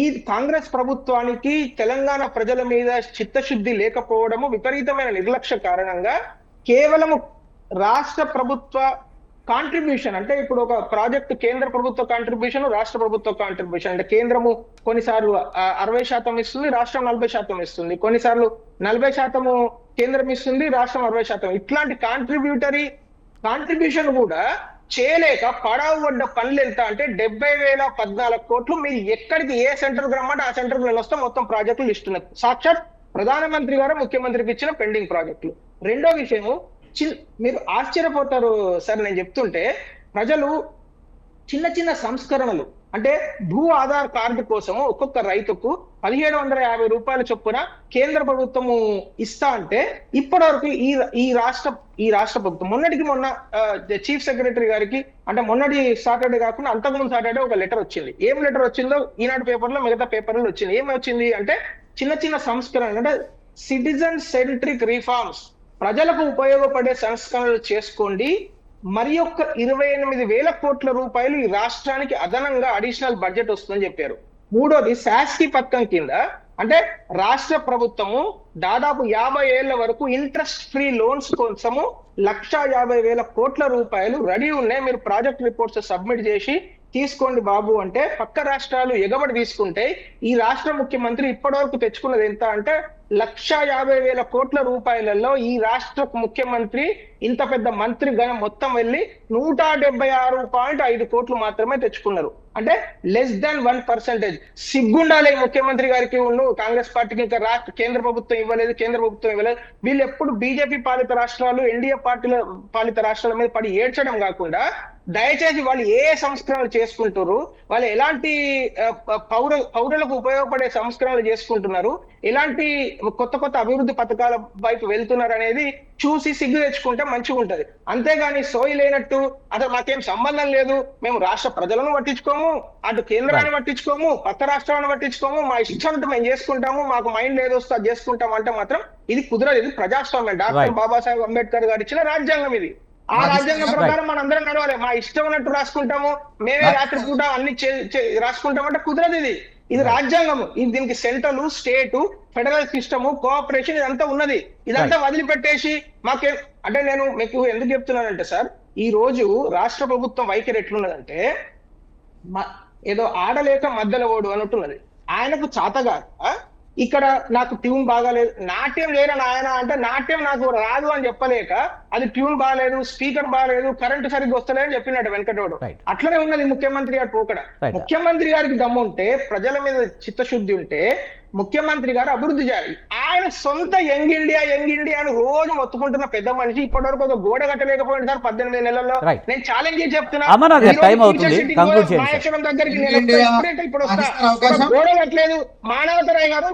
ఈ కాంగ్రెస్ ప్రభుత్వానికి తెలంగాణ ప్రజల మీద చిత్తశుద్ధి లేకపోవడము, విపరీతమైన నిర్లక్ష్య కారణంగా కేవలము రాష్ట్ర ప్రభుత్వ కాంట్రిబ్యూషన్, అంటే ఇప్పుడు ఒక ప్రాజెక్ట్ కేంద్ర ప్రభుత్వ కాంట్రిబ్యూషన్, రాష్ట్ర ప్రభుత్వ కాంట్రిబ్యూషన్, అంటే కేంద్రము కొన్నిసార్లు 60% ఇస్తుంది, రాష్ట్రం 40% ఇస్తుంది, కొన్నిసార్లు 40% కేంద్రం ఇస్తుంది, రాష్ట్రం 60%. ఇట్లాంటి కాంట్రిబ్యూషన్ కూడా చేయలేక పడావు పడ్డ పనులు ఎంత అంటే 70,014 కోట్లు. మీరు ఎక్కడికి ఏ సెంటర్ రమ్మంటే ఆ సెంటర్ నేను వస్తే మొత్తం ప్రాజెక్టులు ఇస్తున్నారు. సాక్షాత్ ప్రధానమంత్రి గారు ముఖ్యమంత్రికి ఇచ్చిన పెండింగ్ ప్రాజెక్టులు. రెండో విషయము, మీరు ఆశ్చర్యపోతారు సార్, నేను చెప్తుంటే ప్రజలు చిన్న చిన్న సంస్కరణలు, అంటే భూ ఆధార్ కార్డు కోసము ఒక్కొక్క రైతుకు 1,750 రూపాయల చొప్పున కేంద్ర ప్రభుత్వము ఇస్తా అంటే ఇప్పటి వరకు ఈ రాష్ట్ర ప్రభుత్వం మొన్న చీఫ్ సెక్రటరీ గారికి, అంటే మొన్నటి సాటర్డే కాకుండా అంతకుముందు సాటర్డే ఒక లెటర్ వచ్చింది. ఏం లెటర్ వచ్చిందో ఈనాడు పేపర్లో మిగతా పేపర్లో వచ్చింది. ఏమి వచ్చింది అంటే చిన్న చిన్న సంస్కరణ, అంటే సిటిజన్ సెంట్రిక్ రిఫార్మ్స్, ప్రజలకు ఉపయోగపడే సంస్కరణలు చేసుకోండి, మరి యొక్క 28,000 కోట్ల రూపాయలు ఈ రాష్ట్రానికి అదనంగా అడిషనల్ బడ్జెట్ వస్తుందని చెప్పారు. మూడోది శాస్తి పథకం కింద, అంటే రాష్ట్ర ప్రభుత్వము దాదాపు 50 ఏళ్ల వరకు ఇంట్రెస్ట్ ఫ్రీ లోన్స్ కోసము 1,50,000 కోట్ల రూపాయలు రెడీ ఉన్నాయి, మీరు ప్రాజెక్ట్ రిపోర్ట్స్ సబ్మిట్ చేసి తీసుకోండి బాబు అంటే పక్క రాష్ట్రాలు ఎగబడి తీసుకుంటే ఈ రాష్ట్ర ముఖ్యమంత్రి ఇప్పటి వరకు తెచ్చుకున్నది ఎంత అంటే 1,50,000 కోట్ల రూపాయలలో ఈ రాష్ట్ర ముఖ్యమంత్రి ఇంత పెద్ద మంత్రి గణం మొత్తం వెళ్ళి 176.5 కోట్లు మాత్రమే తెచ్చుకున్నారు. అంటే లెస్ దాన్ 1%. సిగ్గుండాలి ముఖ్యమంత్రి గారికి, కాంగ్రెస్ పార్టీకి, ఇంకా కేంద్ర ప్రభుత్వం ఇవ్వలేదు. వీళ్ళు ఎప్పుడు బీజేపీ పాలిత రాష్ట్రాలు, ఎన్డీఏ పాలిత రాష్ట్రాల మీద పడి ఏడ్చడం కాకుండా దయచేసి వాళ్ళు ఏ సంస్కరణలు చేసుకుంటారు, వాళ్ళు ఎలాంటి పౌరులకు ఉపయోగపడే సంస్కరణలు చేసుకుంటున్నారు, ఎలాంటి కొత్త అభివృద్ధి పథకాల వైపు వెళ్తున్నారు అనేది చూసి సిగ్గు తెచ్చుకుంటే మంచిగా ఉంటది. అంతేగాని సోయి లేనట్టు అసలు మాకేం సంబంధం లేదు, మేము రాష్ట్ర ప్రజలను పట్టించుకోము, అటు కేంద్రాన్ని పట్టించుకోము, పక్క రాష్ట్రాలను పట్టించుకోము, మా ఇష్టం మేము చేసుకుంటాము, మాకు మైండ్ ఏదొస్తే అది చేసుకుంటాం అంటే మాత్రం ఇది కుదరదు. ఇది ప్రజాస్వామ్యం. డాక్టర్ బాబాసాహెబ్ అంబేద్కర్ గారు ఇచ్చిన రాజ్యాంగం ఇది. ఆ రాజ్యాంగం ప్రకారం మనం అందరం నడవాలి. మా ఇష్టం ఉన్నట్టు రాసుకుంటాము, మేమే రాత్రిపూట అన్ని రాసుకుంటామంటే కుదరదు. ఇది రాజ్యాంగము. దీనికి central, state, federal system, cooperation ఇదంతా ఉన్నది. ఇదంతా వదిలిపెట్టేసి మాకే, అంటే నేను మీకు ఎందుకు చెప్తున్నానంటే సార్, ఈ రోజు రాష్ట్ర ప్రభుత్వం వైఖరి ఎట్లున్నదంటే ఏదో ఆడలేక మధ్యలో ఓడు అన్నట్టున్నది. ఆయనకు చాతగా ఇక్కడ నాకు ట్యూన్ బాగాలేదు, నాట్యం లేరా నాయన అంటే నాట్యం నాకు రాదు అని చెప్పలేక అది ట్యూన్ బాగాలేదు, స్పీకర్ బాగాలేదు, కరెంటు సరిగ్గా వస్తలేదని చెప్పినట్టు వెంకటోడు. అట్లనే ఉన్నది ముఖ్యమంత్రి గారు పోకడ. ముఖ్యమంత్రి గారికి దమ్ము ఉంటే, ప్రజల మీద చిత్తశుద్ధి ఉంటే ముఖ్యమంత్రి గారు అభివృద్ధి చేయాలి. ఆయన సొంత యంగ్ ఇండియా అని రోజు మొత్తుకుంటున్న పెద్ద మనిషి ఇప్పటి వరకు ఒక గోడ కట్టలేకపోయింది సార్ 18 నెలల్లో. నేను ఛాలెంజ్ చేసి చెప్తున్నా, మాయేశ్వరం దగ్గరికి ఇప్పుడు వస్తా, గోడ కట్టలేదు. మానవతరాయ్ గారు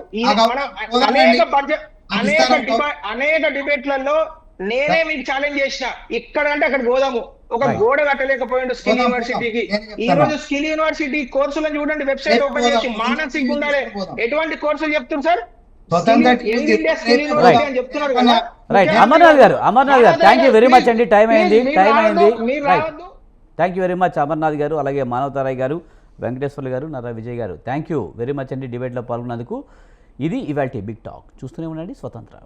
అనేక డిబేట్లలో నేనే మీకు ఛాలెంజ్ చేసిన, ఇక్కడ అంటే అక్కడ పోదాము. ఒక Right. గోడ కట్టలేకపోయిండు స్కిల్ పోదాం, యూనివర్సిటీకి. పోదాం. నేను ఈ చెప్తాను. రోజు స్కిల్ యూనివర్సిటీ కోర్సులను చూడండి, వెబ్సైట్ ఓపెన్ పోదాం. చేసి మానసిక ఉండాలి. పోదాం. ఎటువంటి కోర్సులు చెప్తున్నారు సార్? స్వతంత్ర young India skill Right. University అని చెప్తున్నారు కదా. రైట్ అమర్నాథ్ గారు థ్యాంక్ యూ వెరీ మచ్ అండి. టైం అయింది. మీరు రైట్ రావద్దు. Thank you very much Amarnath గారు, అలాగే మానవతారాయ్ గారు, వెంకటేశ్వర్లు గారు, నర్రా విజయ్ గారు. థ్యాంక్ యూ వెరీ మచ్ అండి డిబేట్లో పాల్గొన్నందుకు. ఇది ఇవాల్టి బిగ్ టాక్. చూస్తూనే ఉండండి స్వతంత్ర.